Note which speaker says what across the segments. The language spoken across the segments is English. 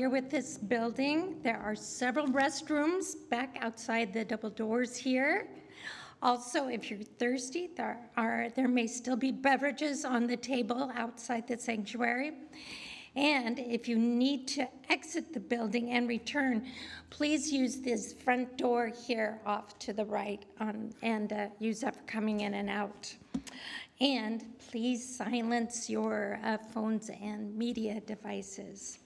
Speaker 1: familiar with this building, there are several restrooms back outside the double doors here. Also, if you're thirsty, there may still be beverages on the table outside the sanctuary. And if you need to exit the building and return, please use this front door here off to the right and use that for coming in and out. And please silence your phones and media devices.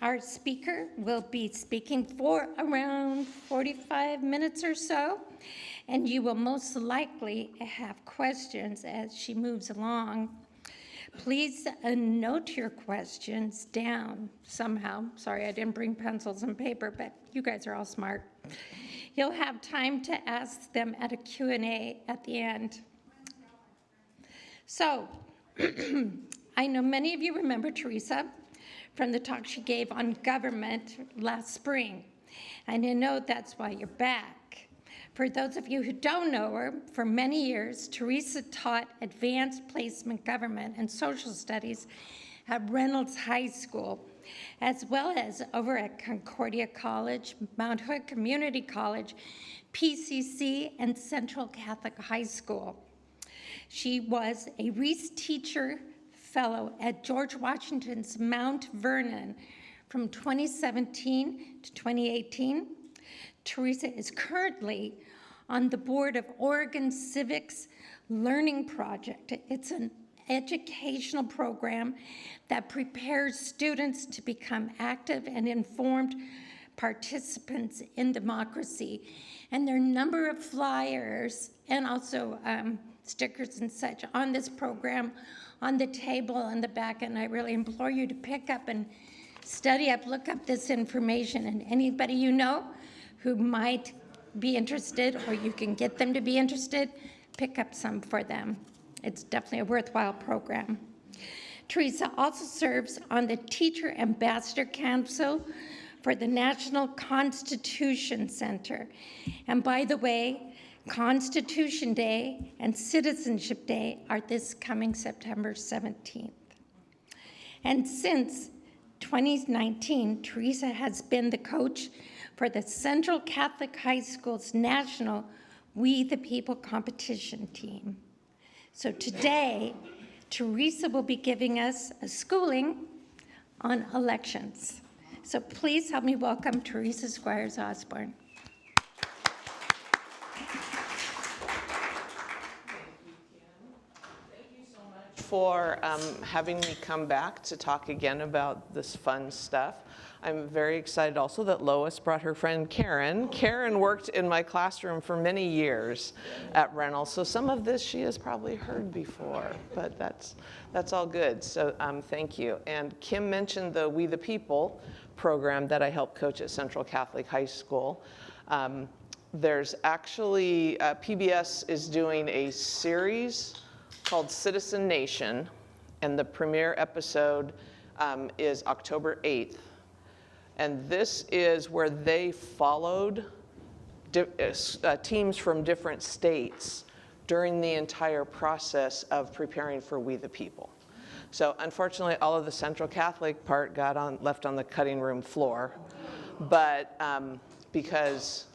Speaker 1: Our speaker will be speaking for around 45 minutes or so, and you will most likely have questions as she moves along. Please note your questions down somehow. Sorry, I didn't bring pencils and paper, but you guys are all smart. You'll have time to ask them at a Q&A at the end. So, I know many of you remember Theresa from the talk she gave on government last spring, and I know that's why you're back. For those of you who don't know her, for many years, Theresa taught advanced placement government and social studies at Reynolds High School, as well as over at Concordia College, Mount Hood Community College, PCC, and Central Catholic High School. She was a Reese Teacher Fellow at George Washington's Mount Vernon from 2017 to 2018. Theresa is currently on the board of Oregon Civic's Learning Project. It's an educational program that prepares students to become active and informed participants in democracy. And there are a number of flyers and also stickers and such on this program on the table in the back, and I really implore you to pick up and study up, look up this information, and anybody you know who might be interested, or you can get them to be interested, pick up some for them. It's definitely a worthwhile program. Theresa also serves on the Teacher Ambassador Council for the National Constitution Center. And by the way, Constitution Day and Citizenship Day are this coming September 17th. And since 2019, Theresa has been the coach for the Central Catholic High School's national We the People competition team. So today, Theresa will be giving us a schooling on elections. So please help me welcome Theresa Squires Osborne.
Speaker 2: For having me come back to talk again about this fun stuff. I'm very excited also that Lois brought her friend Karen. Karen worked in my classroom for many years at Reynolds, so some of this she has probably heard before, but that's all good, so thank you. And Kim mentioned the We the People program that I help coach at Central Catholic High School. There's actually, PBS is doing a series called Citizen Nation, and the premiere episode is October 8th. And this is where they followed teams from different states during the entire process of preparing for We the People. So unfortunately, all of the Central Catholic part got left on the cutting room floor, but because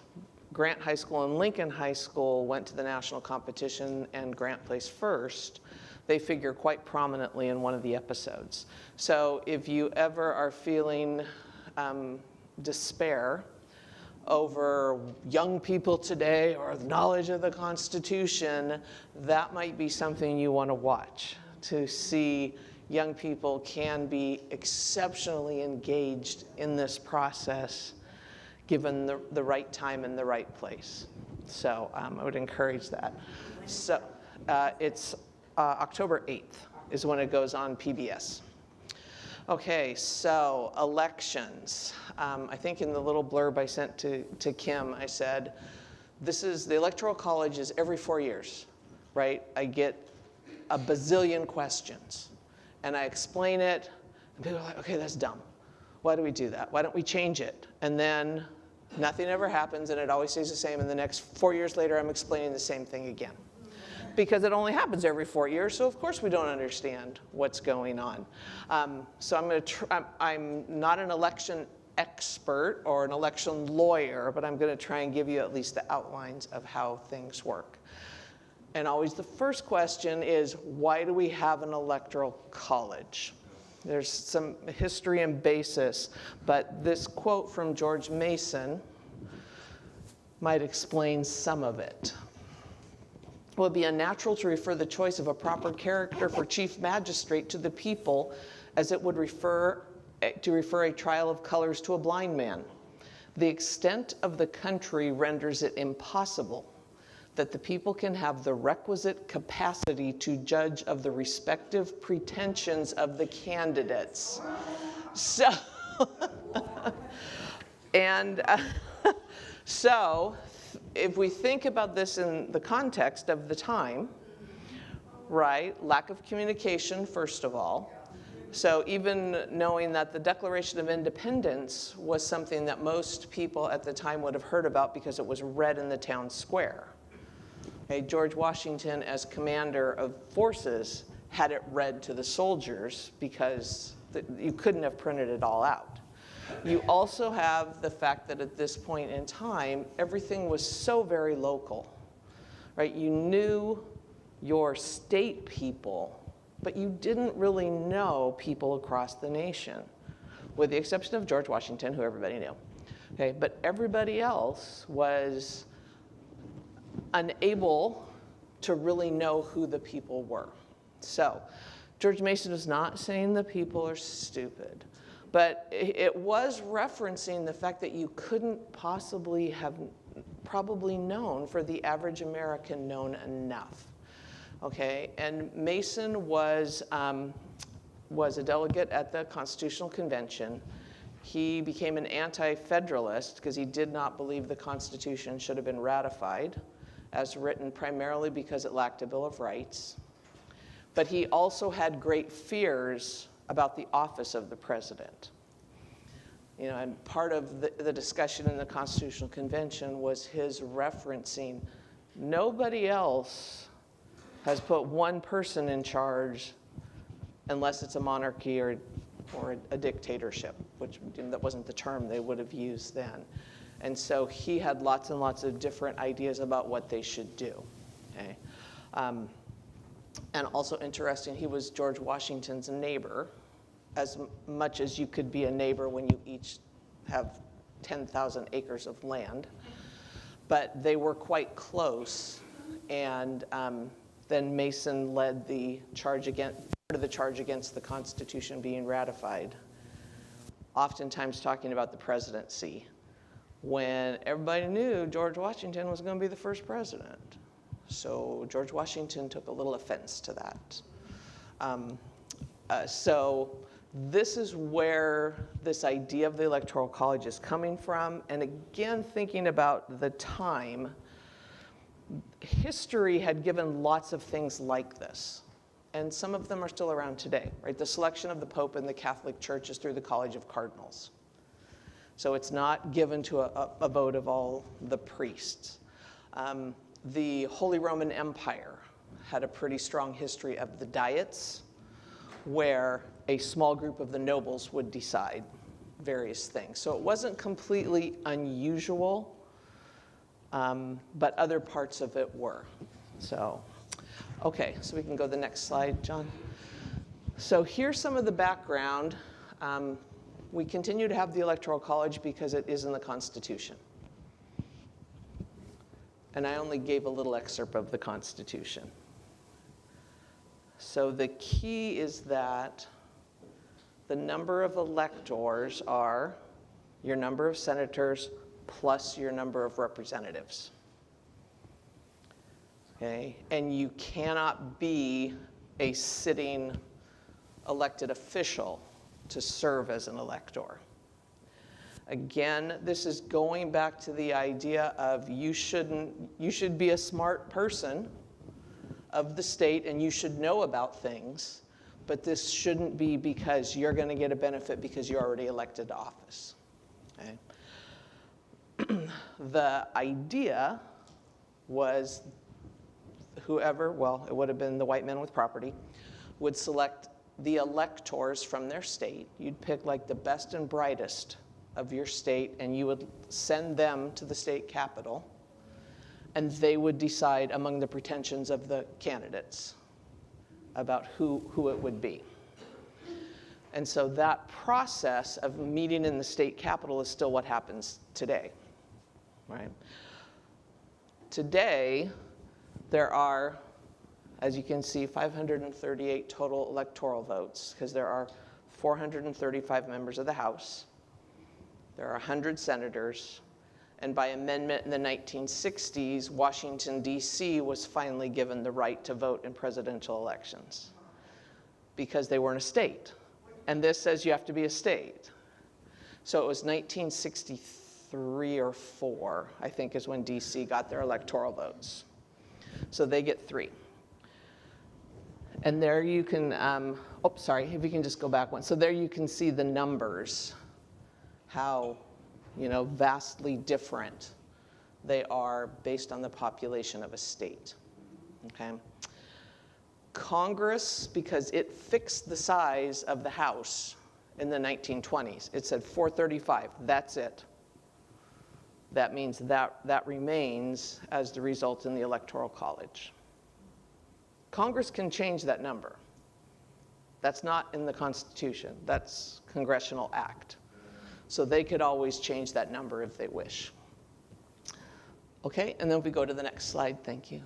Speaker 2: Grant High School and Lincoln High School went to the national competition and Grant placed first, they figure quite prominently in one of the episodes. So if you ever are feeling despair over young people today or the knowledge of the Constitution, that might be something you want to watch, to see young people can be exceptionally engaged in this process given the right time and the right place. So I would encourage that. So it's October 8th is when it goes on PBS. Okay, so elections. I think in the little blurb I sent to Kim, I said, the Electoral College is every 4 years, right? I get a bazillion questions, and I explain it, and people are like, okay, that's dumb. Why do we do that? Why don't we change it? And then nothing ever happens, and it always stays the same, and the next 4 years later, I'm explaining the same thing again. because it only happens every 4 years, so of course we don't understand what's going on. So I'm not an election expert or an election lawyer, but I'm going to try and give you at least the outlines of how things work. And always the first question is, why do we have an electoral college? There's some history and basis, but this quote from George Mason might explain some of it. It would be unnatural to refer the choice of a proper character for chief magistrate to the people as it would refer a trial of colors to a blind man. The extent of the country renders it impossible that the people can have the requisite capacity to judge of the respective pretensions of the candidates. So, so if we think about this in the context of the time, right, lack of communication, first of all. So even knowing that the Declaration of Independence was something that most people at the time would have heard about because it was read in the town square. Okay, George Washington, as commander of forces, had it read to the soldiers because you couldn't have printed it all out. You also have the fact that at this point in time, everything was so very local, right? You knew your state people, but you didn't really know people across the nation, with the exception of George Washington, who everybody knew. Okay, but everybody else was unable to really know who the people were. So George Mason is not saying the people are stupid, but it was referencing the fact that you couldn't possibly have probably known, for the average American, known enough. Okay, and Mason was a delegate at the Constitutional Convention. He became an anti-federalist because he did not believe the Constitution should have been ratified as written, primarily because it lacked a Bill of Rights. But he also had great fears about the office of the president. You know, and part of the discussion in the Constitutional Convention was his referencing, nobody else has put one person in charge unless it's a monarchy or a dictatorship, which that wasn't the term they would have used then. And so he had lots and lots of different ideas about what they should do. Okay? And also interesting, he was George Washington's neighbor, as much as you could be a neighbor when you each have 10,000 acres of land. But they were quite close, and then Mason led the charge against, part of the charge against the Constitution being ratified, oftentimes talking about the presidency, when everybody knew George Washington was going to be the first president. So George Washington took a little offense to that. So this is where this idea of the Electoral College is coming from. And again, thinking about the time, history had given lots of things like this. And some of them are still around today, right? The selection of the Pope in the Catholic Church is through the College of Cardinals. So it's not given to a vote of all the priests. The Holy Roman Empire had a pretty strong history of the diets, where a small group of the nobles would decide various things. So it wasn't completely unusual, but other parts of it were. So, okay, so we can go to the next slide, John. So here's some of the background. We continue to have the Electoral College because it is in the Constitution. And I only gave a little excerpt of the Constitution. So the key is that the number of electors are your number of senators plus your number of representatives. Okay? And you cannot be a sitting elected official to serve as an elector. Again, this is going back to the idea of you should be a smart person of the state and you should know about things, but this shouldn't be because you're going to get a benefit because you're already elected to office. Okay? The idea was whoever, well, it would have been the white men with property, would select the electors from their state. You'd pick like the best and brightest of your state, and you would send them to the state capitol, and they would decide among the pretensions of the candidates about who it would be. And so that process of meeting in the state capitol is still what happens today, right? Today, there are, as you can see, 538 total electoral votes, because there are 435 members of the House, there are 100 senators, and by amendment in the 1960s, Washington, D.C. was finally given the right to vote in presidential elections because they weren't a state. And this says you have to be a state. So it was 1963 or 4, I think, is when D.C. got their electoral votes. So they get 3. And there you can, if you can just go back one. So there you can see the numbers, how, vastly different they are based on the population of a state, okay? Congress, because it fixed the size of the House in the 1920s, it said 435, that's it. That means that remains as the result in the Electoral College. Congress can change that number. That's not in the Constitution, that's congressional act. So they could always change that number if they wish. Okay, and then we go to the next slide, thank you.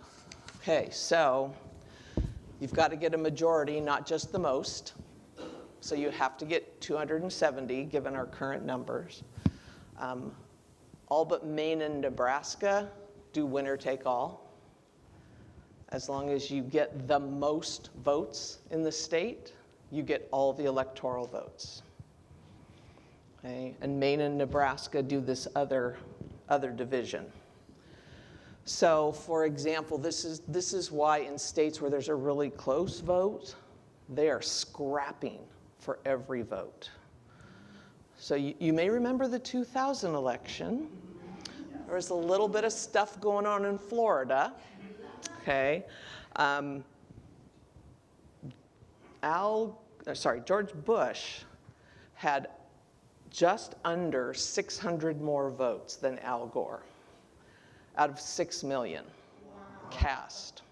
Speaker 2: Okay, so you've got to get a majority, not just the most. So you have to get 270, given our current numbers. All but Maine and Nebraska do winner take all. As long as you get the most votes in the state, you get all the electoral votes. Okay? And Maine and Nebraska do this other division. So, for example, this is why in states where there's a really close vote, they are scrapping for every vote. So you may remember the 2000 election. There was a little bit of stuff going on in Florida. Okay. George Bush had just under 600 more votes than Al Gore out of 6 million cast.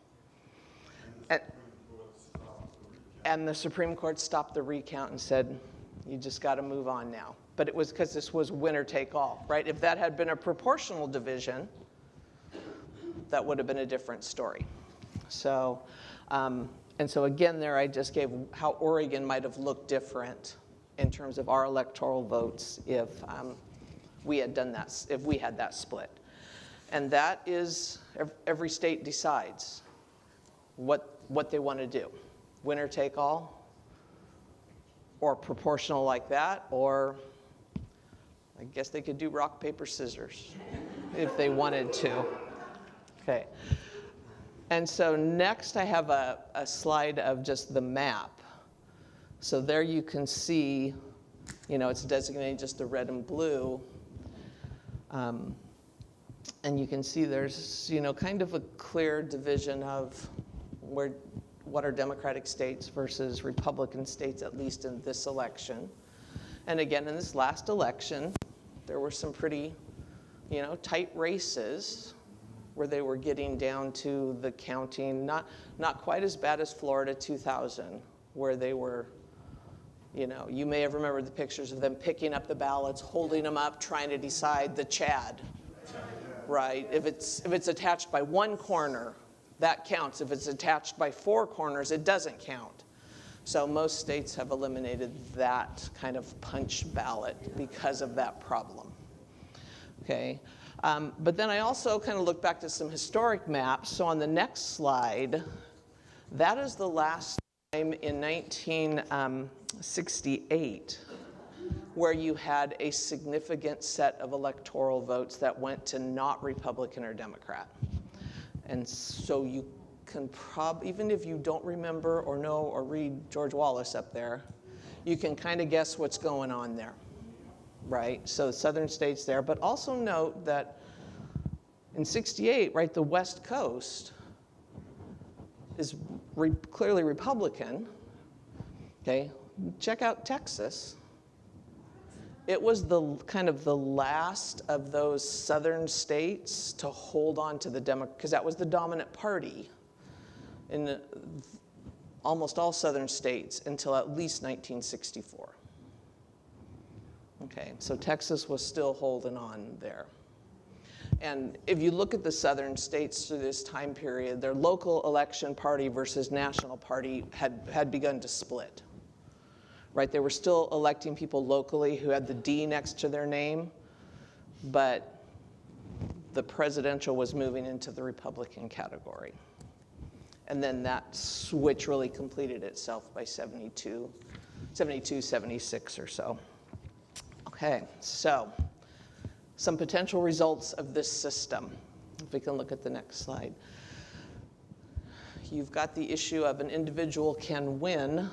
Speaker 2: And the Supreme Court stopped the recount and said, you just got to move on now. But it was because this was winner take all, right? If that had been a proportional division, that would have been a different story. So, and so again there I just gave how Oregon might have looked different in terms of our electoral votes if we had done that, if we had that split. And that is, every state decides what they want to do. Winner take all, or proportional like that, or I guess they could do rock, paper, scissors if they wanted to. Okay. And so next I have a slide of just the map. So there you can see, it's designated just the red and blue. And you can see there's, kind of a clear division of what are Democratic states versus Republican states, at least in this election. And again, in this last election, there were some pretty, tight races where they were getting down to the counting, not quite as bad as Florida 2000, where they were, you may have remembered the pictures of them picking up the ballots, holding them up, trying to decide the Chad, right? If it's attached by one corner, that counts. If it's attached by 4 corners, it doesn't count. So most states have eliminated that kind of punch ballot because of that problem. Okay. But then I also kind of look back to some historic maps. So on the next slide, that is the last time in 1968 where you had a significant set of electoral votes that went to not Republican or Democrat. And so you can even if you don't remember or know or read George Wallace up there, you can kind of guess what's going on there. Right, so southern states there, but also note that in '68, right, the West Coast is clearly Republican. Okay, check out Texas. It was kind of the last of those southern states to hold on to the Democrat, because that was the dominant party in almost all southern states until at least 1964. Okay, so Texas was still holding on there. And if you look at the southern states through this time period, their local election party versus national party had begun to split. Right, they were still electing people locally who had the D next to their name, but the presidential was moving into the Republican category. And then that switch really completed itself by 72, 76 or so. Okay, so some potential results of this system. If we can look at the next slide. You've got the issue of an individual can win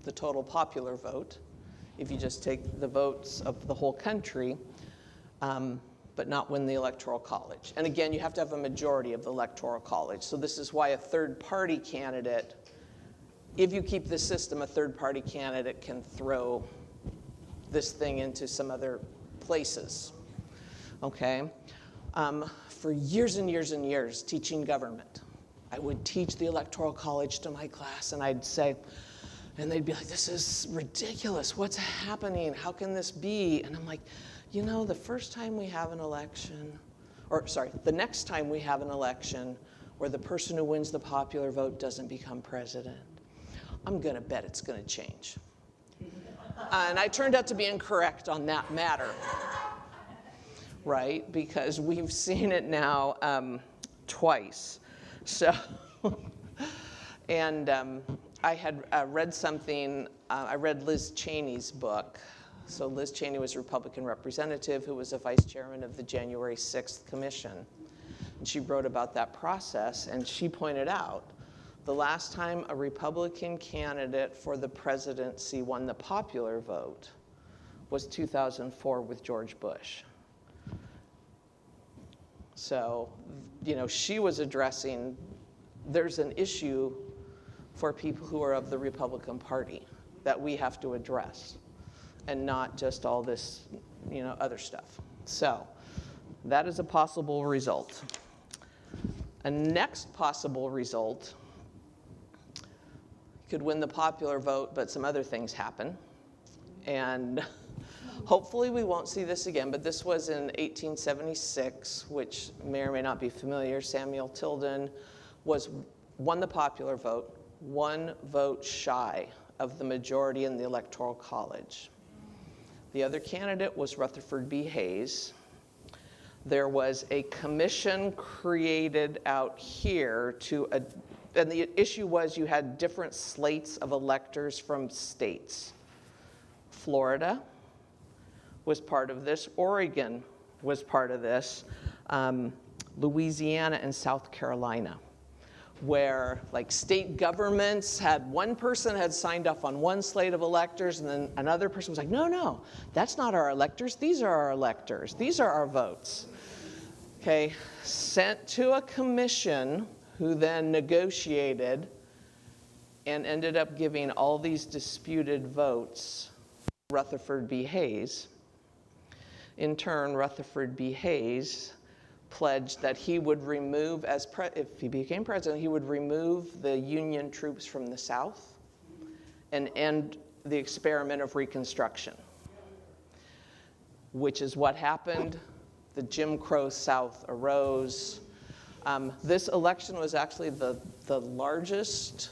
Speaker 2: the total popular vote if you just take the votes of the whole country, but not win the Electoral College. And again, you have to have a majority of the Electoral College. So this is why a third-party candidate, if you keep this system, a third-party candidate can throw this thing into some other places. Okay? For years and years and years, teaching government, I would teach the Electoral College to my class, and I'd say, and they'd be like, this is ridiculous. What's happening? How can this be? And I'm like, you know, the next time we have an election where the person who wins the popular vote doesn't become president, I'm going to bet it's going to change. And I turned out to be incorrect on that matter, right? Because we've seen it now twice. So, and I had read something, I read Liz Cheney's book. So Liz Cheney was a Republican representative who was a vice chairman of the January 6th Commission. And she wrote about that process, and she pointed out the last time a Republican candidate for the presidency won the popular vote was 2004 with George Bush. So, you know, she was addressing, there's an issue for people who are of the Republican Party that we have to address, and not just all this, you know, other stuff. So that is a possible result. A next possible result, could win the popular vote, but some other things happen. And hopefully we won't see this again, but this was in 1876, which may or may not be familiar. Samuel Tilden won the popular vote, 1 vote shy of the majority in the Electoral College. The other candidate was Rutherford B. Hayes. There was a commission created out here and the issue was you had different slates of electors from states. Florida was part of this. Oregon was part of this. Louisiana and South Carolina, where like state governments had one person had signed up on one slate of electors, and then another person was like, no, that's not our electors. These are our electors. These are our votes. Okay, sent to a commission who then negotiated and ended up giving all these disputed votes to Rutherford B. Hayes. In turn, Rutherford B. Hayes pledged that he would remove, if he became president, he would remove the Union troops from the South and end the experiment of Reconstruction, which is what happened. The Jim Crow South arose. This election was actually the largest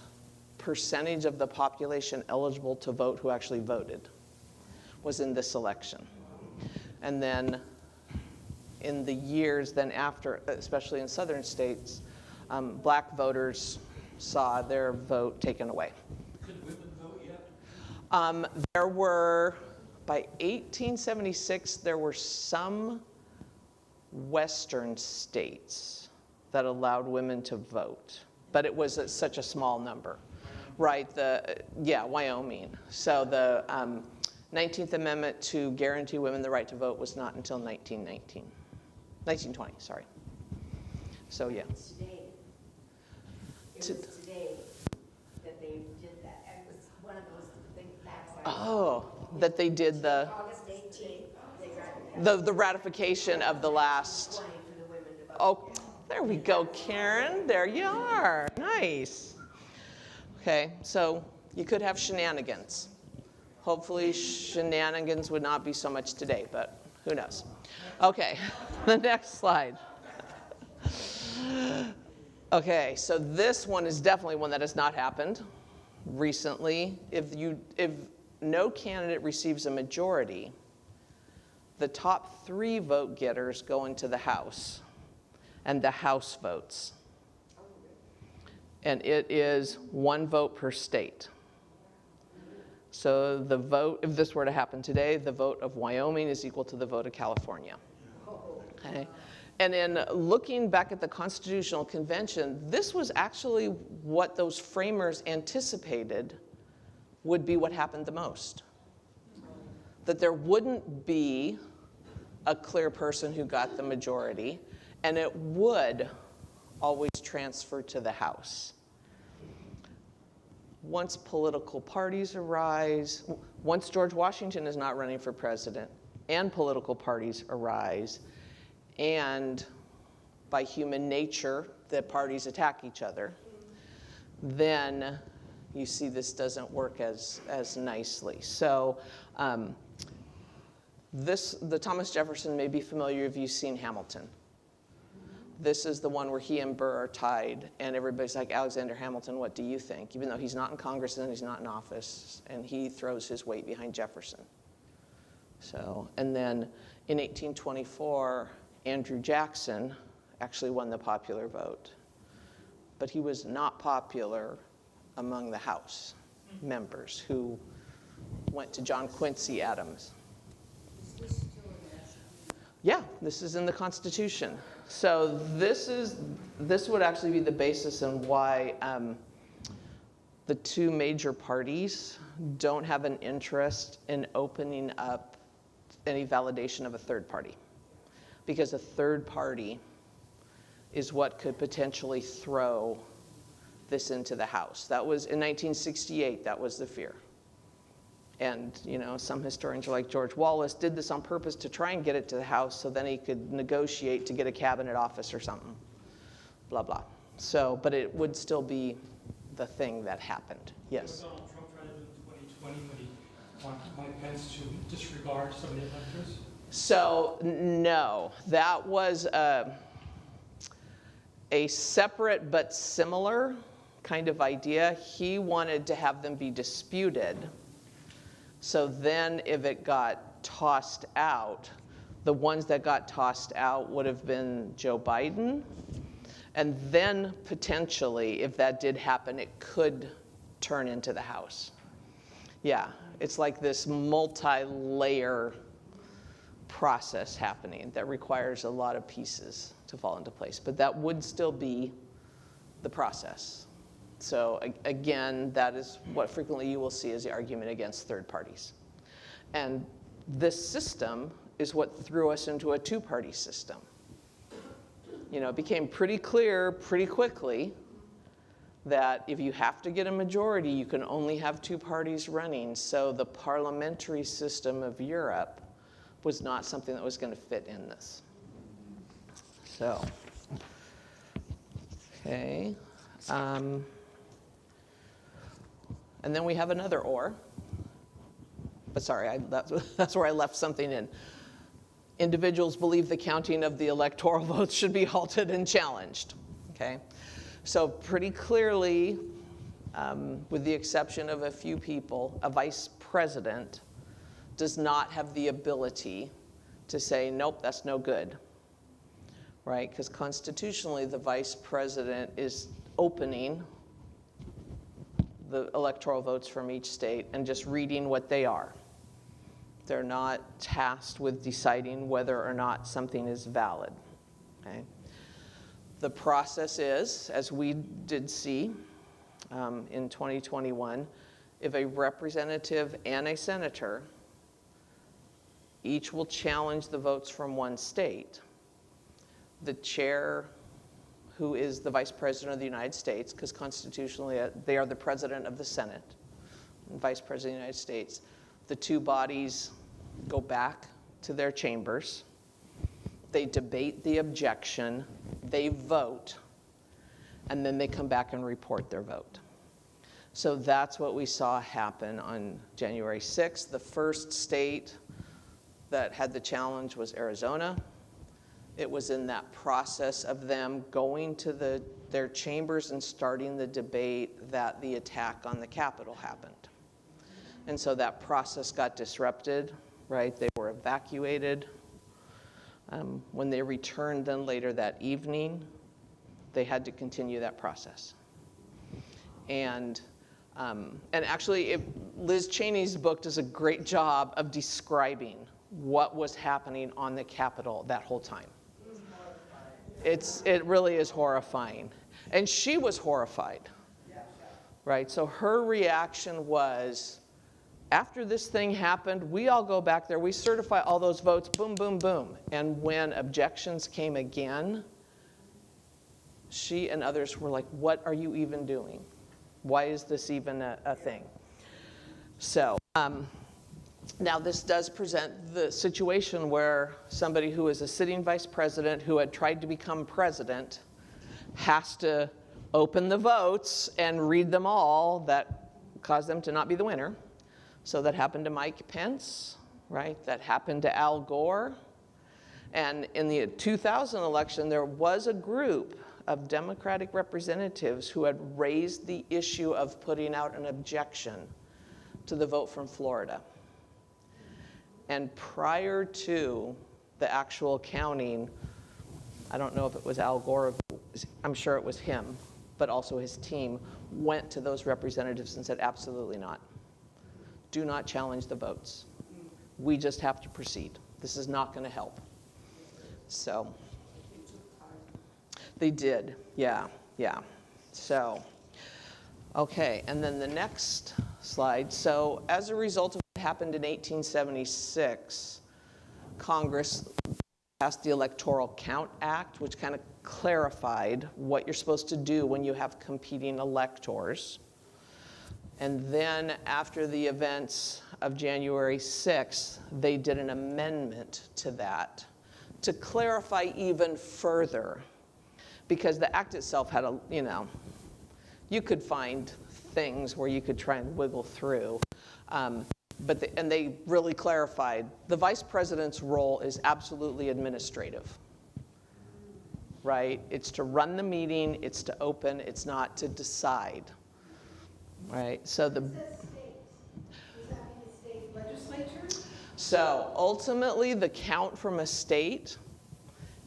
Speaker 2: percentage of the population eligible to vote who actually voted was in this election. And then in the years then after, especially in southern states, black voters saw their vote taken away.
Speaker 3: Could women vote yet?
Speaker 2: There were, by 1876, there were some western states that allowed women to vote, but it was such a small number, right? Wyoming. So the 19th Amendment to guarantee women the right to vote was not until 1920, sorry. So yeah.
Speaker 4: It was today that they did that. It was one of those things back.
Speaker 2: Oh, that they did the
Speaker 4: August 18th, they ratified
Speaker 2: the ratification of the last.
Speaker 4: 20 for the women to vote.
Speaker 2: Oh, there we go, Karen. There you are. Nice. Okay, so you could have shenanigans. Hopefully shenanigans would not be so much today, but who knows. Okay, the next slide. Okay, so this one is definitely one that has not happened recently. If no candidate receives a majority, the top 3 vote getters go into the House, and the House votes. And it is 1 vote per state. So the vote, if this were to happen today, the vote of Wyoming is equal to the vote of California. Okay? And in looking back at the Constitutional Convention, this was actually what those framers anticipated would be what happened the most. That there wouldn't be a clear person who got the majority, and it would always transfer to the House. Once political parties arise, once George Washington is not running for president, and political parties arise, and by human nature, the parties attack each other, then you see this doesn't work as nicely. So the Thomas Jefferson may be familiar if you've seen Hamilton. This is the one where he and Burr are tied, and everybody's like, Alexander Hamilton, what do you think? Even though he's not in Congress and he's not in office, and he throws his weight behind Jefferson. So, and then in 1824, Andrew Jackson actually won the popular vote, but he was not popular among the House members who went to John Quincy Adams. Yeah, this is in the Constitution. So this would actually be the basis in why the 2 major parties don't have an interest in opening up any validation of a third party. Because a third party is what could potentially throw this into the House. That was, in 1968, that was the fear. And, some historians are like, George Wallace did this on purpose to try and get it to the House so then he could negotiate to get a cabinet office or something, blah, blah. So, but it would still be the thing that happened. Yes?
Speaker 3: What Donald Trump tried to do in 2020 when he wanted Mike Pence to disregard some of the electors?
Speaker 2: So, no, that was a separate but similar kind of idea. He wanted to have them be disputed. So then if it got tossed out, the ones that got tossed out would have been Joe Biden. And then potentially, if that did happen, it could turn into the House. Yeah, it's like this multi-layer process happening that requires a lot of pieces to fall into place. But that would still be the process. So again, that is what frequently you will see as the argument against third parties. And this system is what threw us into a 2-party system. It became pretty clear pretty quickly that if you have to get a majority, you can only have 2 parties running. So the parliamentary system of Europe was not something that was going to fit in this. So, okay. And then we have another or. But sorry, that's where I left something in. Individuals believe the counting of the electoral votes should be halted and challenged. Okay? So pretty clearly, with the exception of a few people, a vice president does not have the ability to say, nope, that's no good. Right? Because constitutionally, the vice president is opening the electoral votes from each state and just reading what they are. They're not tasked with deciding whether or not something is valid. Okay? The process is, as we did see in 2021, if a representative and a senator each will challenge the votes from one state, the chair who is the Vice President of the United States, because constitutionally they are the President of the Senate and Vice President of the United States. The two bodies go back to their chambers. They debate the objection, they vote, and then they come back and report their vote. So that's what we saw happen on January 6th. The first state that had the challenge was Arizona. It was in that process of them going to their chambers and starting the debate that the attack on the Capitol happened. And so that process got disrupted, right? They were evacuated. When they returned then later that evening, they had to continue that process. And actually, Liz Cheney's book does a great job of describing what was happening on the Capitol that whole time. It really is horrifying. And she was horrified, right? So her reaction was, after this thing happened, we all go back there, we certify all those votes, boom, boom, boom. And when objections came again, she and others were like, what are you even doing? Why is this even a thing? So now this does present the situation where somebody who is a sitting vice president who had tried to become president has to open the votes and read them all that caused them to not be the winner. So that happened to Mike Pence, right? That happened to Al Gore. And in the 2000 election, there was a group of Democratic representatives who had raised the issue of putting out an objection to the vote from Florida. And prior to the actual counting, I don't know if it was Al Gore, I'm sure it was him, but also his team went to those representatives and said, absolutely not. Do not challenge the votes. We just have to proceed. This is not going to help. So they did, yeah. So, okay, and then the next slide. So as a result of what happened in 1876, Congress passed the Electoral Count Act, which kind of clarified what you're supposed to do when you have competing electors. And then after the events of January 6th, they did an amendment to that to clarify even further, because the act itself had a, you could find things where you could try and wiggle through. But they really clarified the vice president's role is absolutely administrative, right? It's to run the meeting, it's to open, it's not to decide, right? So the.
Speaker 4: It says state. Does that mean the state legislature?
Speaker 2: So ultimately, the count from a state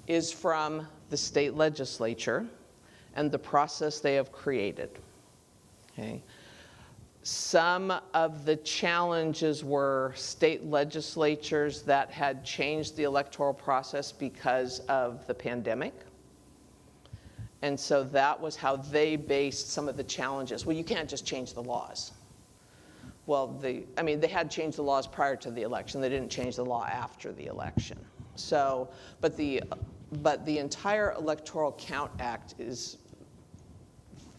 Speaker 2: is from the state legislature and the process they have created. Okay. Some of the challenges were state legislatures that had changed the electoral process because of the pandemic. And so that was how they based some of the challenges. Well, you can't just change the laws. Well, they had changed the laws prior to the election. They didn't change the law after the election. So, but the entire Electoral Count Act is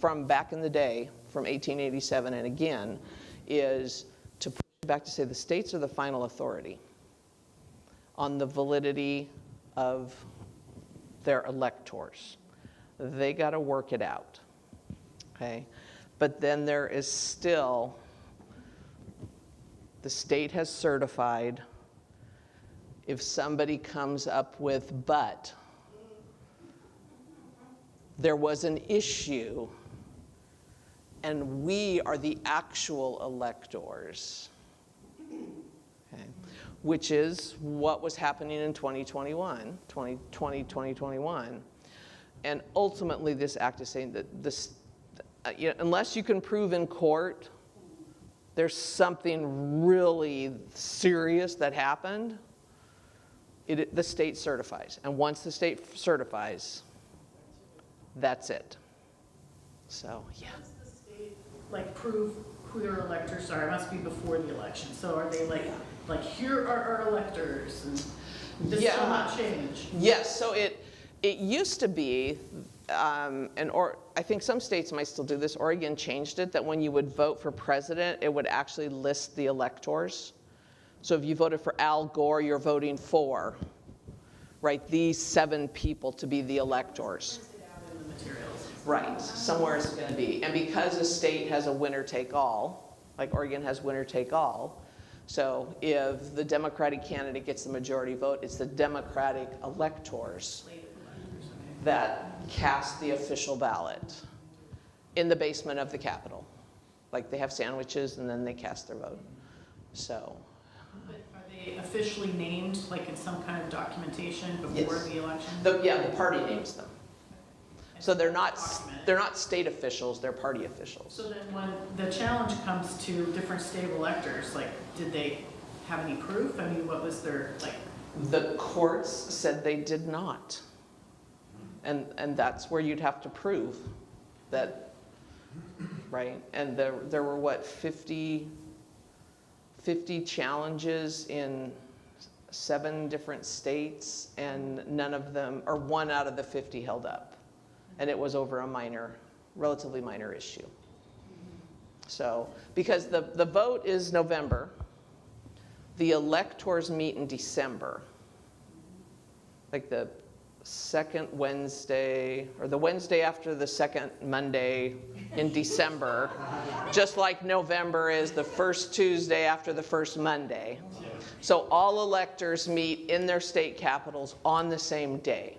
Speaker 2: from back in the day, from 1887 and again, is to push back to say the states are the final authority on the validity of their electors. They got to work it out, okay? But then there is still, the state has certified, if somebody comes up with but, there was an issue, and we are the actual electors, okay? Which is what was happening in 2021. And ultimately, this act is saying that this, unless you can prove in court there's something really serious that happened, the state certifies. And once the state certifies, that's it. So, yeah.
Speaker 5: Does the state prove who their electors are? It must be before the election. So are they like here are our electors, and this will not change?
Speaker 2: Yes. So it used to be, I think some states might still do this. Oregon changed it that when you would vote for president, it would actually list the electors. So if you voted for Al Gore, you're voting for, right, these 7 people to be the electors. Right, somewhere it's going to be. And because a state has a winner-take-all, like Oregon has winner-take-all, so if the Democratic candidate gets the majority vote, it's the Democratic electors that cast the official ballot in the basement of the Capitol. Like they have sandwiches and then they cast their vote. So.
Speaker 5: But are they officially named, like in some kind of documentation before the election?
Speaker 2: Yeah, the party names them. So they're not state officials, they're party officials.
Speaker 5: So then when the challenge comes to different state electors, like, did they have any proof? I mean, what was their, like?
Speaker 2: The courts said they did not. And that's where you'd have to prove that, right? And there were, what, 50 challenges in 7 different states, and none of them, or 1 out of the 50 held up. And it was over a relatively minor issue. So, because the vote is November, the electors meet in December. Like the second Wednesday, or the Wednesday after the second Monday in December, just like November is the first Tuesday after the first Monday. So all electors meet in their state capitals on the same day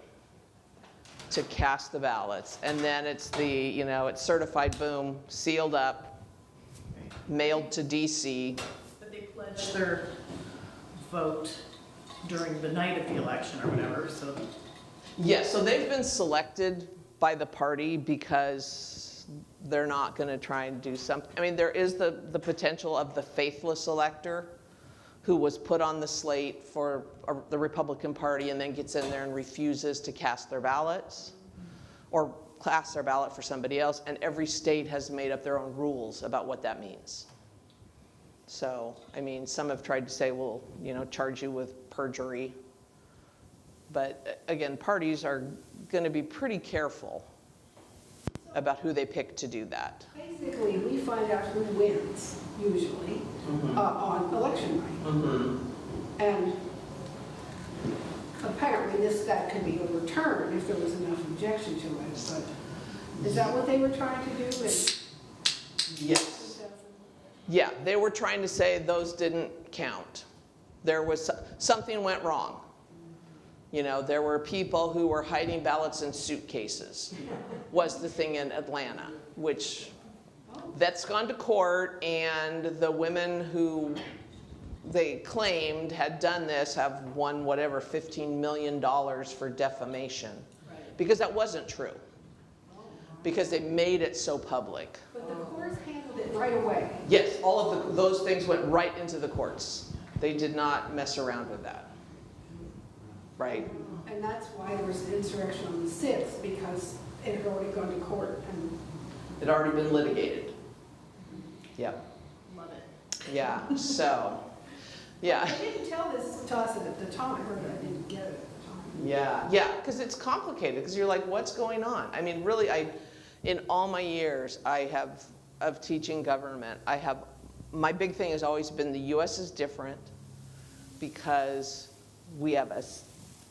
Speaker 2: to cast the ballots. And then it's it's certified, boom, sealed up, mailed to DC.
Speaker 5: But they pledged their vote during the night of the election or whatever, so.
Speaker 2: Yes, so they've been selected by the party because they're not going to try and do something. I mean, there is the potential of the faithless elector who was put on the slate for the Republican Party and then gets in there and refuses to cast their ballots or cast their ballot for somebody else. And every state has made up their own rules about what that means. So, I mean, some have tried to say, well, charge you with perjury. But again, parties are going to be pretty careful about who they pick to do that.
Speaker 6: Basically, we find out who wins, usually, on election night. And apparently that could be overturned if there was enough objection to it. But is that what they were trying to do?
Speaker 2: Yes. Yeah, they were trying to say those didn't count. There was something went wrong. There were people who were hiding ballots in suitcases, was the thing in Atlanta, which that's gone to court, and the women who they claimed had done this have won whatever $15 million for defamation, because that wasn't true, because they made it so public.
Speaker 6: But the courts handled it right away.
Speaker 2: Yes, all of those things went right into the courts. They did not mess around with that. Right.
Speaker 6: And that's why there was an insurrection on the 6th, because it had already gone to court. And
Speaker 2: it had already been litigated. Yep.
Speaker 5: Love it.
Speaker 2: Yeah, so, yeah.
Speaker 6: They didn't tell this to us at the time, or I didn't get it at the time.
Speaker 2: Yeah, because it's complicated, because you're like, what's going on? I mean, really, in all my years of teaching government, my big thing has always been the U.S. is different because we have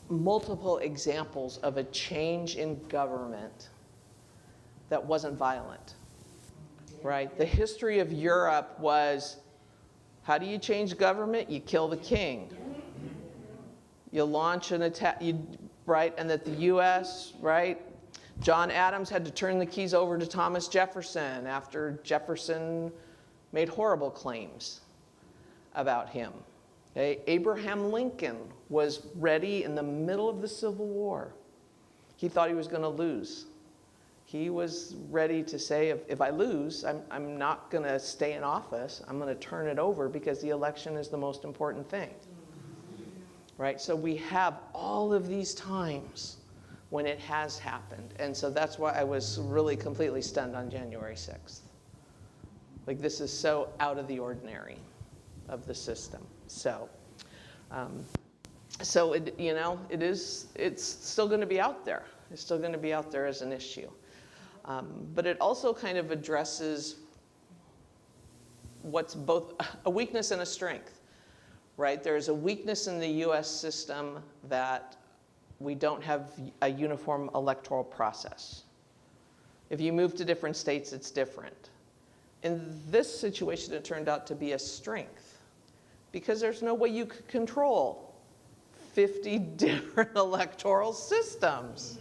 Speaker 2: multiple examples of a change in government that wasn't violent, right? The history of Europe was, how do you change government? You kill the king. You launch an attack, right? And that the U.S., right? John Adams had to turn the keys over to Thomas Jefferson after Jefferson made horrible claims about him. Okay? Abraham Lincoln was ready in the middle of the Civil War. He thought he was going to lose. He was ready to say, if I lose, I'm not going to stay in office. I'm going to turn it over because the election is the most important thing. Right? So we have all of these times when it has happened. And so that's why I was really completely stunned on January 6th. Like, this is so out of the ordinary of the system. So, So it's still going to be out there. It's still going to be out there as an issue. But it also kind of addresses what's both a weakness and a strength, right? There's a weakness in the US system that we don't have a uniform electoral process. If you move to different states, it's different. In this situation, it turned out to be a strength because there's no way you could control 50 different electoral systems,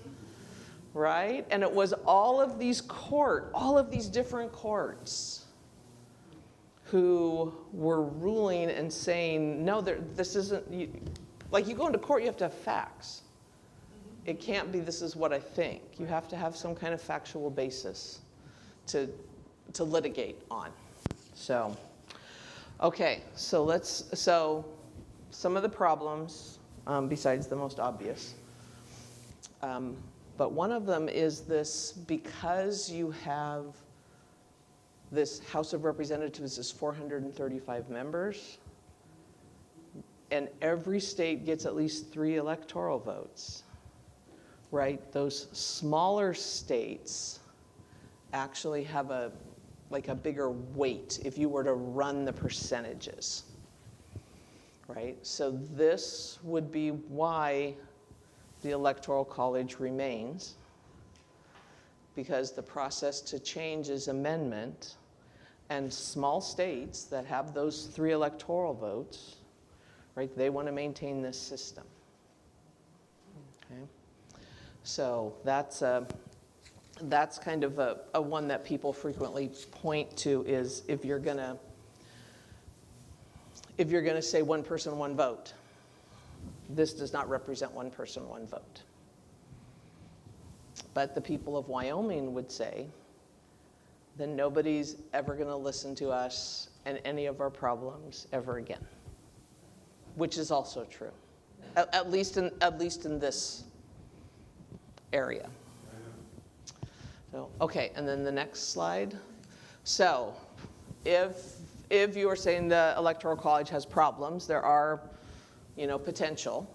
Speaker 2: right? And it was all of these different courts who were ruling and saying, no, this isn't, like you go into court, you have to have facts. It can't be, this is what I think. You have to have some kind of factual basis to litigate on. So, okay, so some of the problems, besides the most obvious, but one of them is this, because you have this House of Representatives is 435 members, and every state gets at least 3 electoral votes, right? Those smaller states actually have a bigger weight if you were to run the percentages, right? So this would be why the Electoral College remains, because the process to change is amendment, and small states that have those 3 electoral votes, right, they want to maintain this system. Okay, so that's kind of a one that people frequently point to, is if you're gonna say one person, one vote, this does not represent one person, one vote. But the people of Wyoming would say, then nobody's ever going to listen to us and any of our problems ever again, which is also true, at least in this area. So, okay, and then the next slide. So, if you are saying the Electoral College has problems, there are, potential.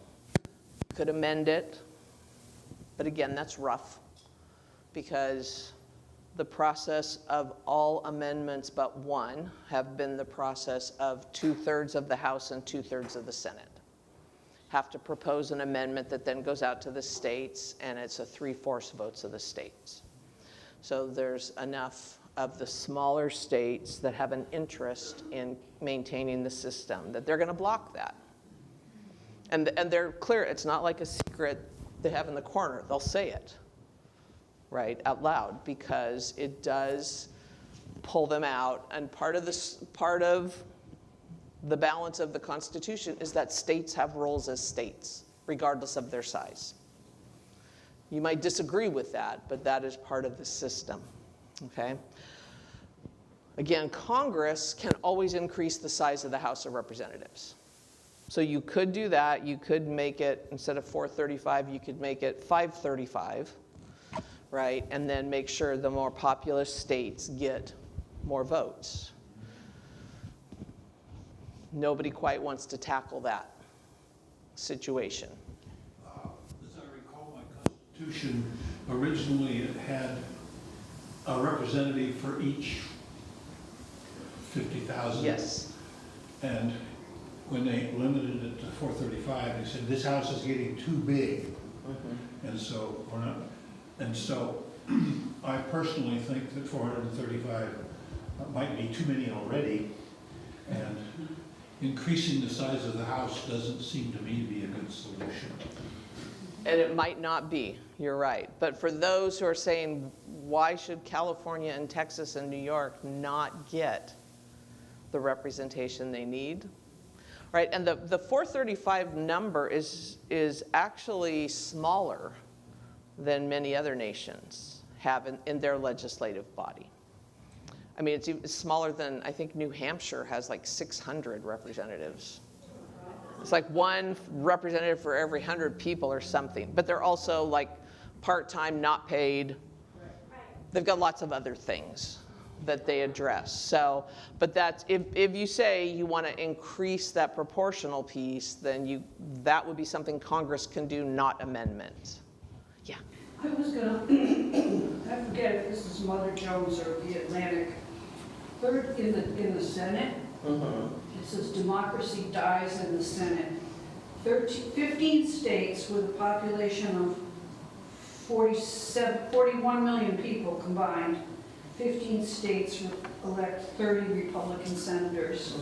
Speaker 2: You could amend it, but again, that's rough, because the process of all amendments but one have been the process of 2/3 of the House and 2/3 of the Senate. Have to propose an amendment that then goes out to the states, and it's a 3/4 votes of the states. So there's enough of the smaller states that have an interest in maintaining the system that they're going to block that. And they're clear. It's not like a secret they have in the corner. They'll say it, right, out loud, because it does pull them out. And part of the balance of the Constitution is that states have roles as states, regardless of their size. You might disagree with that, but that is part of the system, okay? Again, Congress can always increase the size of the House of Representatives. So you could do that. You could make it, instead of 435, you could make it 535, right? And then make sure the more populous states get more votes. Nobody quite wants to tackle that situation.
Speaker 7: As I recall, my Constitution, originally it had a representative for each 50,000.
Speaker 2: Yes.
Speaker 7: And when they limited it to 435, they said, this house is getting too big. Mm-hmm. And so we're not, and so I personally think that 435 might be too many already. And increasing the size of the house doesn't seem to me to be a good solution.
Speaker 2: And it might not be, you're right. But for those who are saying, why should California and Texas and New York not get the representation they need? Right, and the 435 number is actually smaller than many other nations have in their legislative body. I mean, it's smaller than, I think New Hampshire has like 600 representatives. It's like one representative for every 100 people or something. But they're also like part-time, not paid. They've got lots of other things, that they address. So, but that's, if you say you want to increase that proportional piece, then that would be something Congress can do, not amendment. Yeah.
Speaker 6: I was gonna, I forget if this is Mother Jones or the Atlantic. Third in the Senate, it says democracy dies in the Senate. 15 states with a population of 41 million people combined. 15 states elect 30 Republican senators.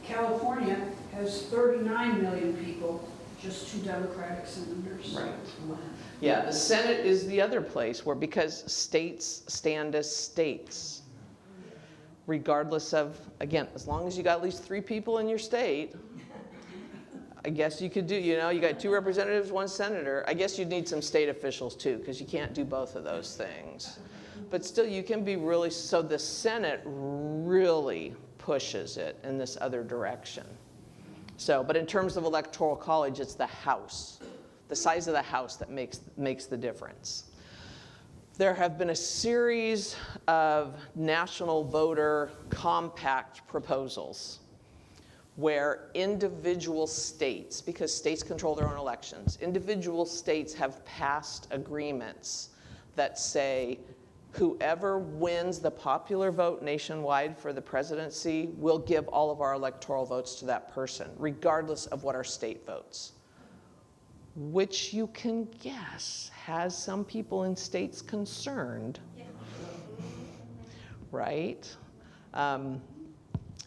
Speaker 6: California has 39 million people, just 2 Democratic senators.
Speaker 2: Right. Yeah, the Senate is the other place where, because states stand as states, regardless of, again, as long as you got at least 3 people in your state, I guess you could do, you got 2 representatives, 1 senator. I guess you'd need some state officials too, because you can't do both of those things. But still, you can be really, so the Senate really pushes it in this other direction. So, but in terms of electoral college, it's the House, the size of the House that makes the difference. There have been a series of national voter compact proposals where individual states, because states control their own elections, individual states have passed agreements that say whoever wins the popular vote nationwide for the presidency will give all of our electoral votes to that person, regardless of what our state votes. Which you can guess has some people in states concerned, right?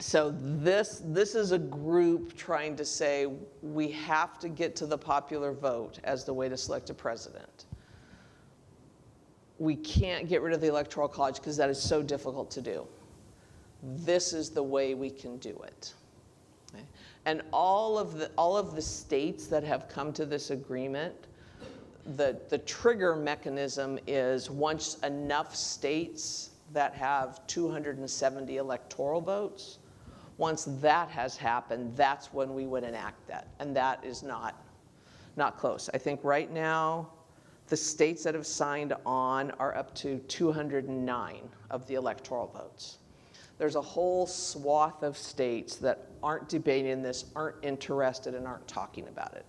Speaker 2: So this is a group trying to say we have to get to the popular vote as the way to select a president. We can't get rid of the Electoral College because that is so difficult to do. This is the way we can do it. Okay? And all of the states that have come to this agreement, the trigger mechanism is once enough states that have 270 electoral votes, once that has happened, that's when we would enact that. And that is not close. I think right now, the states that have signed on are up to 209 of the electoral votes. There's a whole swath of states that aren't debating this, aren't interested, and aren't talking about it.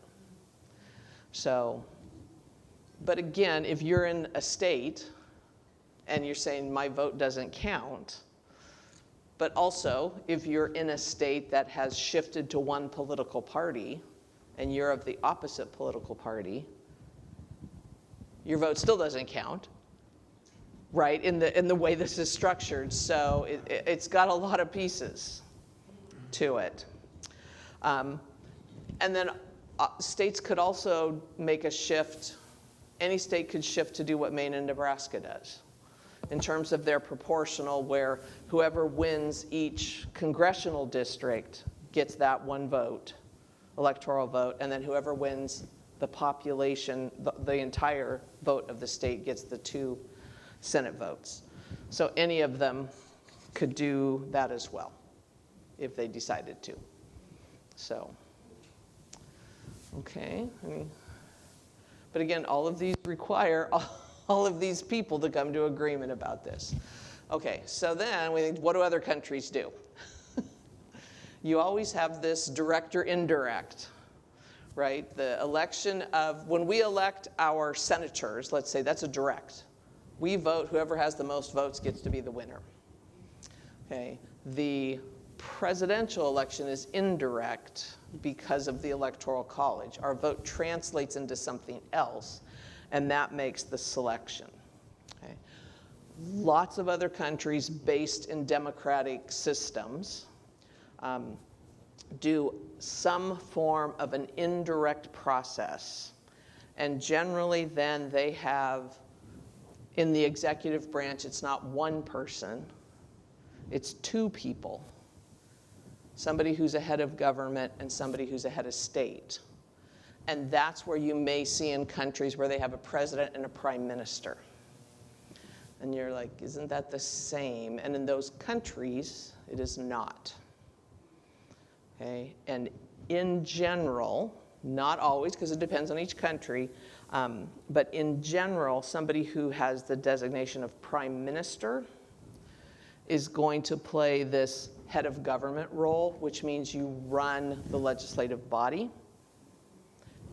Speaker 2: So, but again, if you're in a state and you're saying my vote doesn't count, but also if you're in a state that has shifted to one political party and you're of the opposite political party, your vote still doesn't count, right, in the way this is structured. So it's got a lot of pieces to it. And then states could also make a shift. Any state could shift to do what Maine and Nebraska does in terms of their proportional, where whoever wins each congressional district gets that 1 vote, electoral vote, and then whoever wins the population, the entire vote of the state gets the 2 Senate votes. So any of them could do that as well, if they decided to. So, okay. But again, all of these require all of these people to come to agreement about this. Okay, so then we think, what do other countries do? You always have this direct or indirect. Right? The election of, when we elect our senators, let's say that's a direct. We vote, whoever has the most votes gets to be the winner. Okay? The presidential election is indirect because of the Electoral College. Our vote translates into something else, and that makes the selection. Okay? Lots of other countries based in democratic systems do some form of an indirect process. And generally then they have, in the executive branch, it's not 1 person, it's 2 people. Somebody who's a head of government and somebody who's a head of state. And that's where you may see in countries where they have a president and a prime minister. And you're like, isn't that the same? And in those countries, it is not. Okay, and in general, not always, because it depends on each country, but in general, somebody who has the designation of prime minister is going to play this head of government role, which means you run the legislative body